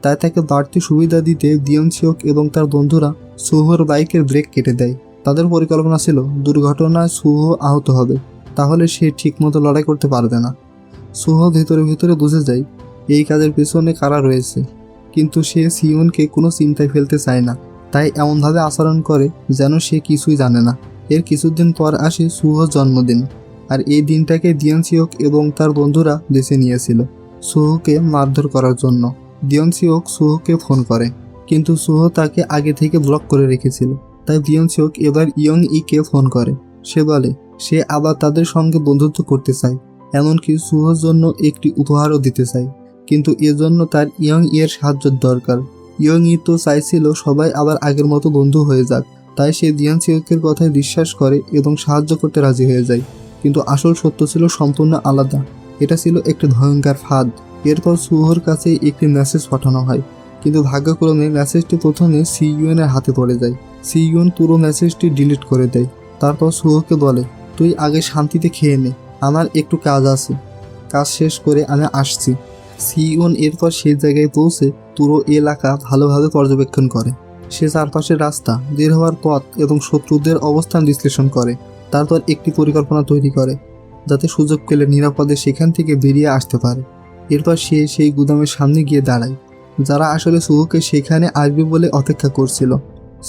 তাই তাকে বাড়তি সুবিধা দিতে দিয়নচিওক এবং তার বন্ধুরা সোহর বাইকের ব্রেক কেটে দেয়। তাদের পরিকল্পনা ছিল দুর্ঘটনায় সোহ আহত হবে, তাহলে সে ঠিকমতো লড়াই করতে পারবে না। সোহ ভেতরে ভেতরে বুঝে যায় এই কাজের পেছনে কারা রয়েছে, কিন্তু সে সিইউনকে কোনো চিন্তায় ফেলতে চায় না। তাই এমনভাবে আচরণ করে যেন সে কিছুই জানে না। এর কিছুদিন পর আসে সুহর জন্মদিন, আর এই দিনটাকে দিয়নচিওক এবং তার বন্ধুরা বেছে নিয়েছিল সুহকে মারধর করার জন্য। দিয়নচিওক সুহকে ফোন করে, কিন্তু সুহ তাকে আগে থেকে ব্লক করে রেখেছিল। তাই দিয়নচিওক এবার ইয়ং ইকে ফোন করে। সে বলে সে আবার তাদের সঙ্গে বন্ধুত্ব করতে চায়, এমনকি সুহর জন্য একটি উপহারও দিতে চায়, কিন্তু এজন্য তার ইয়ং ইয়ের সাহায্যের দরকার। ইয়ং ই তো চাইছিল সবাই আবার আগের মতো বন্ধু হয়ে যাক। তাই সে দিয়নচিওকের কথায় বিশ্বাস করে এবং সাহায্য করতে রাজি হয়ে যায়। কিন্তু আসল সত্য ছিল সম্পূর্ণ আলাদা। এটা ছিল একটি ভয়ঙ্কর ফাঁদ। এরপর সুহর কাছে একটি মেসেজ পাঠানো হয়, কিন্তু ভাগ্যক্রমে মেসেজটি প্রথমে সিইউনের হাতে পড়ে যায়। সিইউন পুরো মেসেজটি ডিলিট করে দেয়। তারপর সুহকে বলে, তুই আগে শান্তিতে খেয়ে নে, আমার একটু কাজ আছে, কাজ শেষ করে আমি আসছি। সিইউন এরপর সেই জায়গায় পৌঁছে পুরো এলাকা ভালোভাবে পর্যবেক্ষণ করে। সে চারপাশের রাস্তা, বের হওয়ার পথ এবং শত্রুদের অবস্থান বিশ্লেষণ করে। তারপর একটি পরিকল্পনা তৈরি করে, যাতে সুযোগ পেলে নিরাপদে সেখান থেকে বেরিয়ে আসতে পারে। এরপর সে সেই গুদামের সামনে গিয়ে দাঁড়ায়, যারা আসলে সুহকে সেখানে আসবে বলে অপেক্ষা করছিল।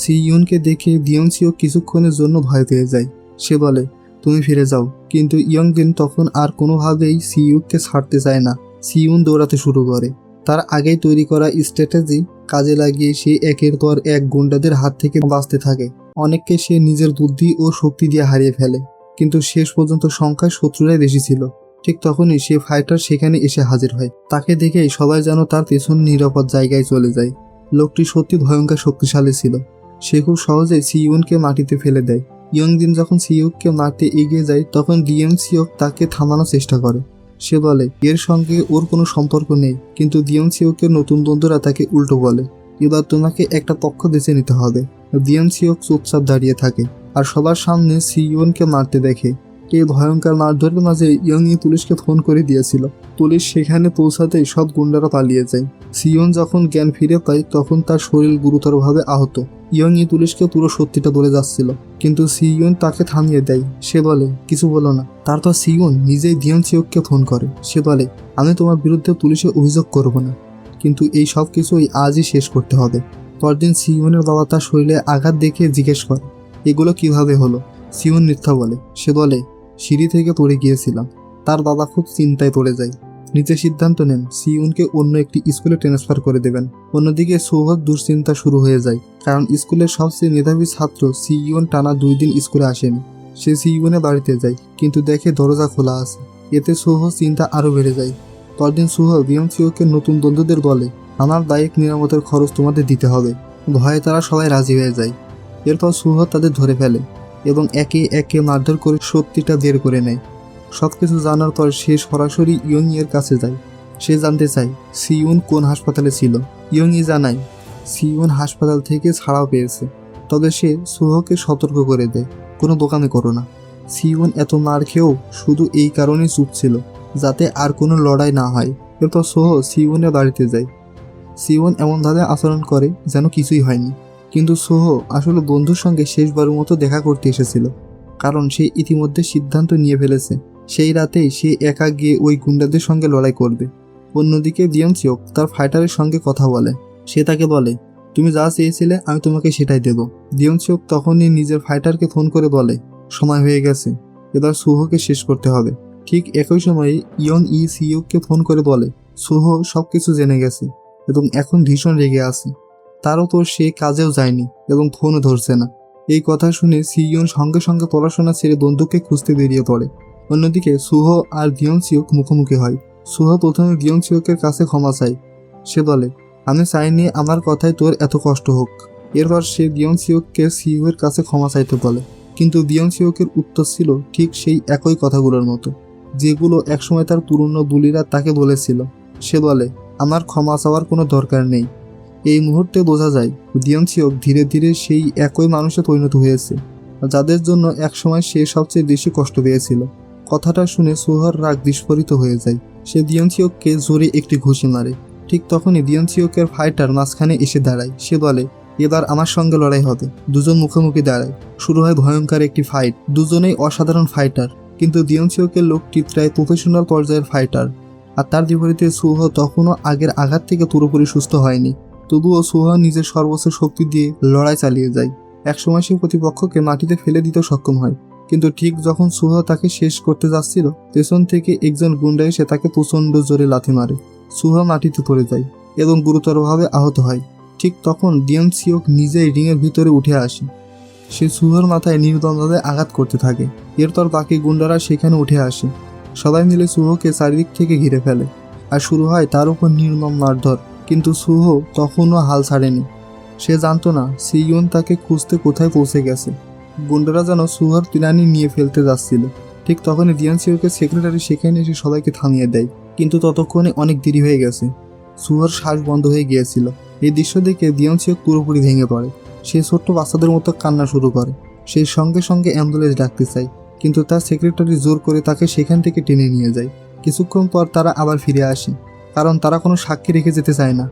সিইউনকে দেখে দিয়নচিওক কিছুক্ষণের জন্য ভয় পেয়ে যায়। সে বলে, তুমি ফিরে যাও, কিন্তু ইয়ংদিন তখন আর কোনোভাবেই সিইউকে ছাড়তে চায় না। সিইউন দৌড়াতে শুরু করে। তার আগেই তৈরি করা স্ট্র্যাটেজি কাজে লাগিয়ে সে একের পর এক গুন্ডাদের হাত থেকে বাঁচতে থাকে। অনেককে সে নিজের বুদ্ধি ও শক্তি দিয়ে হারিয়ে ফেলে, কিন্তু শেষ পর্যন্ত সংখ্যায় শত্রুরাই বেশি ছিল। ঠিক তখনই সে ফাইটার সেখানে এসে হাজির হয়। তাকে দেখেই সবাই যেন তার পেছন নিরাপদ জায়গায় চলে যায়। লোকটি সত্যি ভয়ঙ্কর শক্তিশালী ছিল। সে খুব সহজেই সিইউনকে মাটিতে ফেলে দেয়। ইয়ংদিন যখন সিইউকে মারতে এগিয়ে যায়, তখন দিয়নচিওক তাকে থামানোর চেষ্টা করে। সে বলে এর সঙ্গে ওর কোনো সম্পর্ক নেই, কিন্তু দিয়নচিওকের নতুন বন্ধুরা তাকে উল্টো বলে, এবার তোমাকে একটা পক্ষ বেছে নিতে হবে। দিয়নচিওক চুপচাপ দাঁড়িয়ে থাকে আর সবার সামনে সিইউনকে মারতে দেখে। এই ভয়ঙ্কর মারধরের মাঝে ইয়ং ই পুলিশকে ফোন করে দিয়েছিল। পুলিশ সেখানে পৌঁছাতেই সব গুন্ডারা পালিয়ে যায়। সিইউন যখন জ্ঞান ফিরে পায়, তখন তার শরীর গুরুতরভাবে আহত। ইয়ং ই পুলিশকে পুরো সত্যিটা বলে যাচ্ছিল, কিন্তু সিইউন তাকে থামিয়ে দেয়। সে বলে, কিছু বলো না। তারপর সিইউন নিজেই দিয়নচিওককে ফোন করে। সে বলে, আমি তোমার বিরুদ্ধে পুলিশে অভিযোগ করব না, কিন্তু এই সব কিছুই আজই শেষ করতে হবে। পরদিন সিইউনের বাবা তার শরীরে আঘাত দেখে জিজ্ঞেস করে, এগুলো কিভাবে হলো? সিইউন মিথ্যা বলে। সে বলে, সিঁড়ি থেকে পড়ে গিয়েছিলাম। তার বাবা খুব চিন্তায় পড়ে যায়। নিজে সিদ্ধান্ত নেন সিইউনকে অন্য একটি স্কুলে ট্রান্সফার করে দেবেন। অন্যদিকে সৌহর দুশ্চিন্তা শুরু হয়ে যায়, কারণ স্কুলের সবচেয়ে মেধাবী ছাত্র সিইউন টানা 2 দিন স্কুলে আসেনি। সে সিইউনের বাড়িতে যায়, কিন্তু দেখে দরজা খোলা আছে। এতে সুহ চিন্তা আরও বেড়ে যায়। পরদিন সুহ বিয়ংসিওকে নতুন বন্ধুদের বলে, আমার দায়িক নিরাপত্তার খরচ তোমাদের দিতে হবে। ভয়ে তারা সবাই রাজি হয়ে যায়। এরপর সুহ তাদের ধরে ফেলে এবং একে একে মারধর করে সত্যিটা বের করে নেয়। সব কিছু জানার পর সে সরাসরি ইয়ংয়ের কাছে যায়। সে জানতে চায় সিউন কোন হাসপাতালে ছিল। ইয়ংই জানায় সিউন হাসপাতাল থেকে ছাড়াও পেয়েছে, তবে সে সুহকে সতর্ক করে দেয়, কোনো দোকানে করো না। সিউন এত মার খেয়েও শুধু এই কারণেই চুপ ছিল, যাতে আর কোনো লড়াই না হয়। এরপর সুহ সিউনের বাড়িতে যায়। সিউন এমনভাবে আচরণ করে যেন কিছুই হয়নি, কিন্তু সুহ আসলে বন্ধুর সঙ্গে শেষবারের মতো দেখা করতে এসেছিল, কারণ সে ইতিমধ্যে সিদ্ধান্ত নিয়ে ফেলেছে সেই রাতেই সে একা গিয়ে ওই গুন্ডাদের সঙ্গে লড়াই করবে। অন্যদিকে বিয়ংসিওক তার ফাইটারের সঙ্গে কথা বলে। সে তাকে বলে, তুমি যা চেয়েছিলে আমি তোমাকে সেটাই দেব। বিয়ংসিওক তখনই নিজের ফাইটারকে ফোন করে বলে, সময় হয়ে গেছে, এবার সুহকে শেষ করতে হবে। ঠিক একই সময়ে ইয়ং ই সিওককে ফোন করে বলে, সুহ সব কিছু জেনে গেছে এবং এখন ভীষণ রেগে আছে। তারও তো সে কাজেও যায়নি এবং ফোনও ধরছে না। এই কথা শুনে সিইয়ন সঙ্গে সঙ্গে পড়াশোনা ছেড়ে বন্ধুকে খুঁজতে বেরিয়ে পড়ে। অন্যদিকে সুহ আর বিয়ংসিওক মুখোমুখি হয়। সুহ প্রথমে বিয়ংসিওকের কাছে ক্ষমা চায়। সে বলে, আমি চাইনি আমার কথায় তোর এত কষ্ট হোক। এরপর সে বিয়ংসিওককে সিইওর কাছে ক্ষমা চাইতে বলে, কিন্তু বিয়ংসিওকের উত্তর ছিল ঠিক সেই একই কথাগুলোর মতো, যেগুলো একসময় তার পুরনো বুলিরা তাকে বলেছিল। সে বলে, আমার ক্ষমা চাওয়ার কোনো দরকার নেই। এই মুহূর্তে বোঝা যায় বিয়ংসিওক ধীরে ধীরে সেই একই মানুষে পরিণত হয়েছে, যাদের জন্য একসময় সে সবচেয়ে বেশি কষ্ট পেয়েছিল। কথাটা শুনে সুহর রাগ বিস্ফোরিত হয়ে যায়। সে বিয়ংসিওককে জোরে একটি ঘুষি মারে। ঠিক তখনই বিয়ংসিওকের ফাইটার মাঝখানে এসে দাঁড়ায়। সে বলে, এবার আমার সঙ্গে লড়াই হবে। দুজন মুখোমুখি দাঁড়ায়। শুরু হয় ভয়ঙ্কর একটি ফাইট। দুজনেই অসাধারণ ফাইটার, কিন্তু বিয়ংসিওকের লোকটি প্রায় প্রফেশনাল পর্যায়ের ফাইটার, আর তার বিপরীতে সুহ তখনও আগের আঘাত থেকে পুরোপুরি সুস্থ হয়নি। তবুও সুহ নিজের সর্বোচ্চ শক্তি দিয়ে লড়াই চালিয়ে যায়। একসময় সে প্রতিপক্ষকে মাটিতে ফেলে দিতে সক্ষম হয়, কিন্তু ঠিক যখন সুহ তাকে শেষ করতে যাচ্ছিল, পেছন থেকে একজন গুন্ডা এসে তাকে প্রচণ্ড জোরে লাথি মারে। সুহ মাটিতে পড়ে যায় এবং গুরুতরভাবে আহত হয়। ঠিক তখন বিয়ংসিওক নিজেই রিংয়ের ভিতরে উঠে আসে। সে সুহর মাথায় নির্দমভাবে আঘাত করতে থাকে। এরপর বাকি গুন্ডারা সেখানে উঠে আসে। সবাই মিলে সুহকে চারিদিক থেকে ঘিরে ফেলে, আর শুরু হয় তার উপর নির্মম মারধর। কিন্তু সুহ তখনও হাল ছাড়েনি। সে জানতো না সিইয়ন তাকে খুঁজতে কোথায় পৌঁছে গেছে। গুন্ডারা যেন সুহর তিরানি নিয়ে ফেলতে যাচ্ছিল। ঠিক তখনই বিয়ংসিওকের সেক্রেটারি সেখানে এসে সবাইকে থামিয়ে দেয়, কিন্তু ততক্ষণে অনেক দেরি হয়ে গেছে। সুহর শ্বাস বন্ধ হয়ে গিয়েছিল। এই দৃশ্য দেখে বিয়ংসিওক পুরোপুরি ভেঙে পড়ে। সে ছোট্ট বাচ্চাদের মতো কান্না শুরু করে। সেই সঙ্গে সঙ্গে অ্যাম্বুলেন্স ডাকতে চায়, কিন্তু তার সেক্রেটারি জোর করে তাকে সেখান থেকে টেনে নিয়ে যায়। কিছুক্ষণ পর তারা আবার ফিরে আসে, কারণ তারা কোনো সাক্ষী রেখে যেতে চায় না।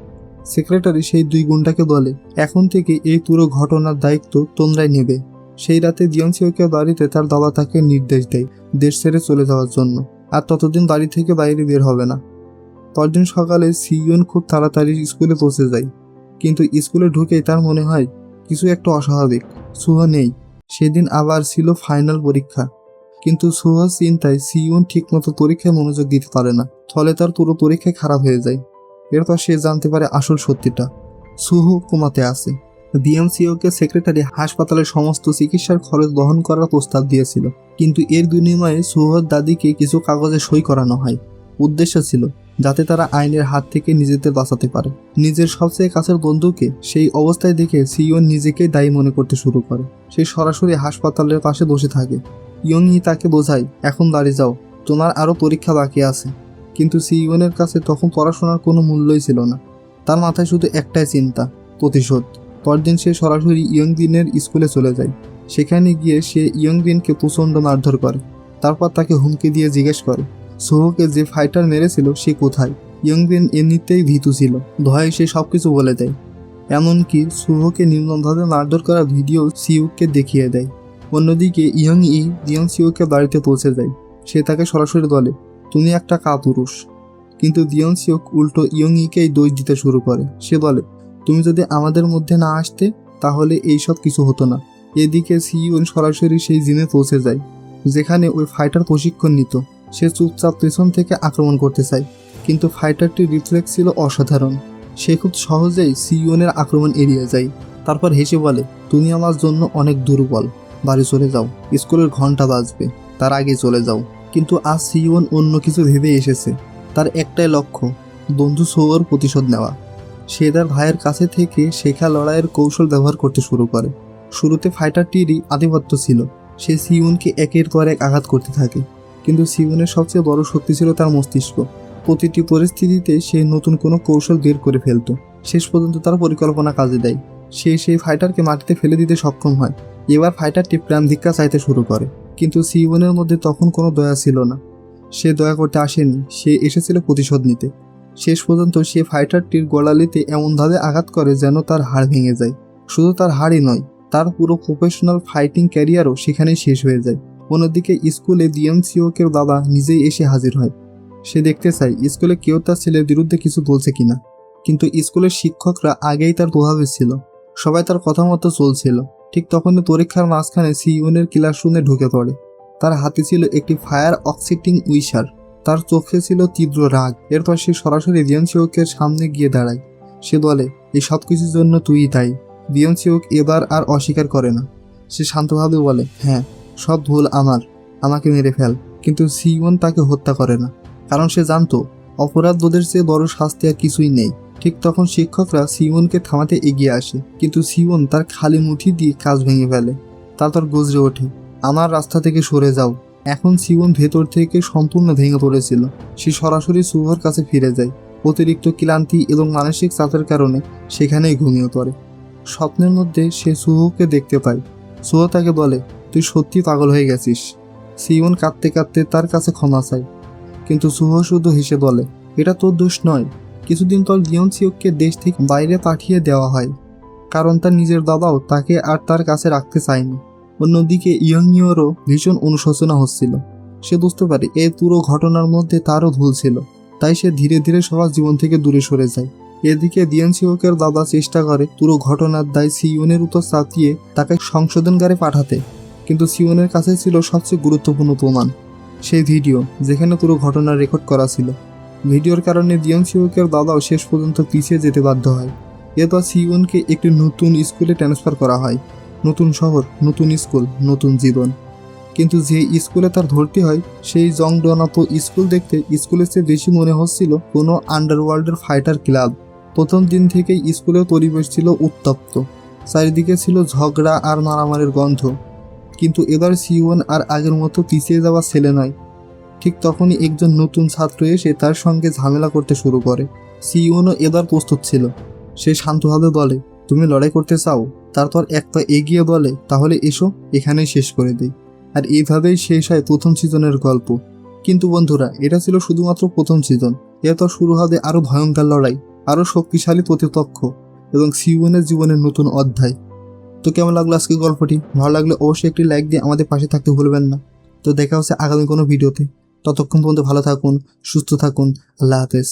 সেক্রেটারি সেই দুই গুন্ডাকে বলে, এখন থেকে এই পুরো ঘটনার দায়িত্ব তোমরাই নেবে। সেই রাতে বিয়ংসিওকের বাড়িতে তার বাবা তাকে নির্দেশ দেয় দেশ ছেড়ে চলে যাওয়ার জন্য, আর ততদিন বাড়ি থেকে বাইরে বের হবে না। পরদিন সকালে সিইয়ন খুব তাড়াতাড়ি স্কুলে পৌঁছে যায়, কিন্তু স্কুলে ঢুকেই তার মনে হয় কিছু একটা অস্বাভাবিক। সুহ নেই। সেদিন আবার ছিল ফাইনাল পরীক্ষা, কিন্তু সুহর চিন্তায় সিইয়ন ঠিকমতো পরীক্ষায় মনোযোগ দিতে পারে না, ফলে তার পুরো পরীক্ষায় খারাপ হয়ে যায়। এরপর সে জানতে পারে আসল সত্যিটা, সুহ কোমাতে আছে। বিএমসিওকে সেক্রেটারি হাসপাতালের সমস্ত চিকিৎসার খরচ বহন করার প্রস্তাব দিয়েছিল, কিন্তু এর বিনিময়ে সুহর দাদিকে কিছু কাগজে সই করানো হয়। উদ্দেশ্য ছিল যাতে তারা আইনের হাত থেকে নিজেদের বাঁচাতে পারে। নিজের সবচেয়ে কাছের বন্ধুকে সেই অবস্থায় দেখে সিইয়ন নিজেকে দায়ী মনে করতে শুরু করে। সে সরাসরি হাসপাতালের পাশে বসে থাকে। ইয়ংই তাকে বোঝায়, এখন বাড়ি যাও, তোমার আরও পরীক্ষা বাকি আছে। কিন্তু সিইয়নের কাছে তখন পড়াশোনার কোনো মূল্যই ছিল না। তার মাথায় শুধু একটাই চিন্তা, প্রতিশোধ। পরদিন সে সরাসরি ইয়ংবিনের স্কুলে চলে যায়। সেখানে গিয়ে সে ইয়ংবিনকে প্রচণ্ড মারধর করে। তারপর তাকে হুমকি দিয়ে জিজ্ঞেস করে সুহকে যে ফাইটার মেরেছিল সে কোথায়। ইয়ংবিন এমনিতেই ভীতু ছিল, ভয়ে সে সবকিছু বলে দেয়। এমনকি সুহকে নির্মমভাবে মারধর করা ভিডিও সিউককে দেখিয়ে দেয়। অন্যদিকে বিয়ংসিওকে বাড়িতে পৌঁছে যায়। সে তাকে সরাসরি বলে, তুমি একটা কাপুরুষ। কিন্তু বিয়ংসিওক উল্টো ইয়ংইকেই দোষ দিতে শুরু করে। সে বলে, তুমি যদি আমাদের মধ্যে না আসতে তাহলে এইসব কিছু হতো না। এদিকে সিইয়ন সরাসরি সেই জিমে পৌঁছে যায় যেখানে ওই ফাইটার প্রশিক্ষণ নিত। সে চুপচাপ পেছন থেকে আক্রমণ করতে চায়, কিন্তু ফাইটারটির রিফ্লেক্স ছিল অসাধারণ। সে খুব সহজেই সিইয়নের আক্রমণ এড়িয়ে যায়। তারপর হেসে বলে, তুমি আমার জন্য অনেক দুর্বল। বাড়ি চলে যাও, স্কুলের ঘন্টা বাজবে, তার আগে চলে যাও। কিন্তু আজ সিওন অন্য কিছু ভেবে এসেছে। তার একটাই লক্ষ্য, বন্ধু সোয়োর প্রতিশোধ নেওয়া। সে তার ভাইয়ের কাছে থেকে শেখা লড়াইয়ের কৌশল ব্যবহার করতে শুরু করে। শুরুতে ফাইটারটিরই আধিপত্য ছিল। সে সিওনকে একের পর এক আঘাত করতে থাকে, কিন্তু সিওনের সবচেয়ে বড় শক্তি ছিল তার মস্তিষ্ক। প্রতিটি পরিস্থিতিতে সে নতুন কোনো কৌশল বের করে ফেলত। শেষ পর্যন্ত তার পরিকল্পনা কাজে দেয়। সে সেই ফাইটারকে মাটিতে ফেলে দিতে সক্ষম হয়। এবার ফাইটারটি প্রাণ ভিক্ষা চাইতে শুরু করে, কিন্তু সিওনের মধ্যে তখন কোনো দয়া ছিল না। সে দয়া করতে আসেনি, সে এসেছিল প্রতিশোধ নিতে। শেষ পর্যন্ত সে ফাইটারটির গোড়ালিতে এমনভাবে আঘাত করে যেন তার হাড় ভেঙে যায়। শুধু তার হাড়ই নয়, তার পুরো প্রফেশনাল ফাইটিং ক্যারিয়ারও সেখানেই শেষ হয়ে যায়। অন্যদিকে স্কুলে দিয়েনসিওকের বাবা নিজেই এসে হাজির হয়। সে দেখতে চায় স্কুলে কেউ তার ছেলের বিরুদ্ধে কিছু বলছে কিনা, কিন্তু স্কুলের শিক্ষকরা আগেই তার প্রভাবে ছিল। সবাই তার কথা মতো চলছিল। ঠিক তখনই পরীক্ষার মাঝখানে সিওনের ক্লাসরুমে ঢুকে পড়ে। তার হাতে ছিল একটি ফায়ার অক্সিটিং উইশার। তার চোখে ছিল তীব্র রাগ। এরপর সে সরাসরি দিয়েনসিওকের সামনে গিয়ে দাঁড়ায়। সে বলে, এই সব কিছুর জন্য তুই দায়ী। দিয়েনসিওক এবার আর অস্বীকার করে না। সে শান্তভাবে বলে, হ্যাঁ, সব ভুল আমার, আমাকে মেরে ফেল। কিন্তু সিওন তাকে হত্যা করে না, কারণ সে জানতো অপরাধ বোধের চেয়ে বড় শাস্তি আর কিছুই নেই। ঠিক তখন শিক্ষকরা সিওনকে থামাতে এগিয়ে আসে, কিন্তু সিওন তার খালি মুঠি দিয়ে কাজ ভেঙে ফেলে। তারপর গর্জে ওঠে, আমার রাস্তা থেকে সরে যাও। এখন সিওন ভেতর থেকে সম্পূর্ণ ভেঙে পড়েছিল। সে সরাসরি সুহোর কাছে ফিরে যায়। অতিরিক্ত ক্লান্তি এবং মানসিক চাপের কারণে সেখানেই ঘুমিয়ে পড়ে। স্বপ্নের মধ্যে সে সুহোকে দেখতে পায়। সুহো তাকে বলে, তুই সত্যি পাগল হয়ে গেছিস। সিওন কাঁদতে কাঁদতে তার কাছে ক্ষমা চায়, কিন্তু সুহো শুধু হেসে বলে, এটা তোর দোষ নয়। কিছুদিন পর দিয়েনসিওককে দেশ থেকে বাইরে পাঠিয়ে দেওয়া হয়, কারণ তার নিজের বাবাও তাকে আর তার কাছে রাখতে চায়নি। অন্যদিকে ইয়ংইওরও ভীষণ অনুশোচনা হচ্ছিল। সে বুঝতে পারে এই পুরো ঘটনার মধ্যে তারও ভুল ছিল, তাই সে ধীরে ধীরে সবার জীবন থেকে দূরে সরে যায়। এদিকে দিয়েনসিওকের বাবা চেষ্টা করে পুরো ঘটনার দায় সিওনের উপর চাপিয়ে তাকে সংশোধনগারে পাঠাতে, কিন্তু সিওনের কাছে ছিল সবচেয়ে গুরুত্বপূর্ণ প্রমাণ, সেই ভিডিও যেখানে পুরো ঘটনা রেকর্ড করা ছিল। ভিডিওর কারণে দিয়েনসিওকের বাবাও শেষ পর্যন্ত পিছিয়ে যেতে বাধ্য হয়। এরপর সিওনকে একটি নতুন স্কুলে ট্রান্সফার করা হয়। নতুন শহর, নতুন স্কুল, নতুন জীবন। কিন্তু যে স্কুলে তার ভর্তি হয় সেই জংডনাতো স্কুল দেখতে স্কুলের চেয়ে বেশি মনে হচ্ছিল কোনো আন্ডারওয়ার্ল্ডের ফাইটার ক্লাব। প্রথম দিন থেকেই স্কুলের পরিবেশ ছিল উত্তপ্ত। চারিদিকে ছিল ঝগড়া আর মারামারির গন্ধ। কিন্তু এবার সিওন আর আগের মতো পিছিয়ে যাওয়া ছেলে নয়। ঠিক তখনই একজন নতুন ছাত্র এসে তার সঙ্গে ঝামেলা করতে শুরু করে। সিওনও এবার প্রস্তুত ছিল। সে শান্তভাবে বলে, তুমি লড়াই করতে চাও? তারপর এক পা এগিয়ে বলে, তাহলে এসো, এখানেই শেষ করে দিই। আর এইভাবেই শেষ হয় প্রথম সিজনের গল্প। কিন্তু বন্ধুরা, এটা ছিল শুধুমাত্র প্রথম সিজন। এরপর শুরু হবে আরও ভয়ঙ্কর লড়াই, আরও শক্তিশালী প্রতিপক্ষ এবং সিওনের জীবনের নতুন অধ্যায়। তো কেমন লাগলো আজকে গল্পটি? ভালো লাগলে অবশ্যই একটি লাইক দিয়ে আমাদের পাশে থাকতে ভুলবেন না। তো দেখা হচ্ছে আগামী কোনো ভিডিওতে। ততক্ষণ পর্যন্ত ভালো থাকুন, সুস্থ থাকুন। আল্লাহ হাফেজ।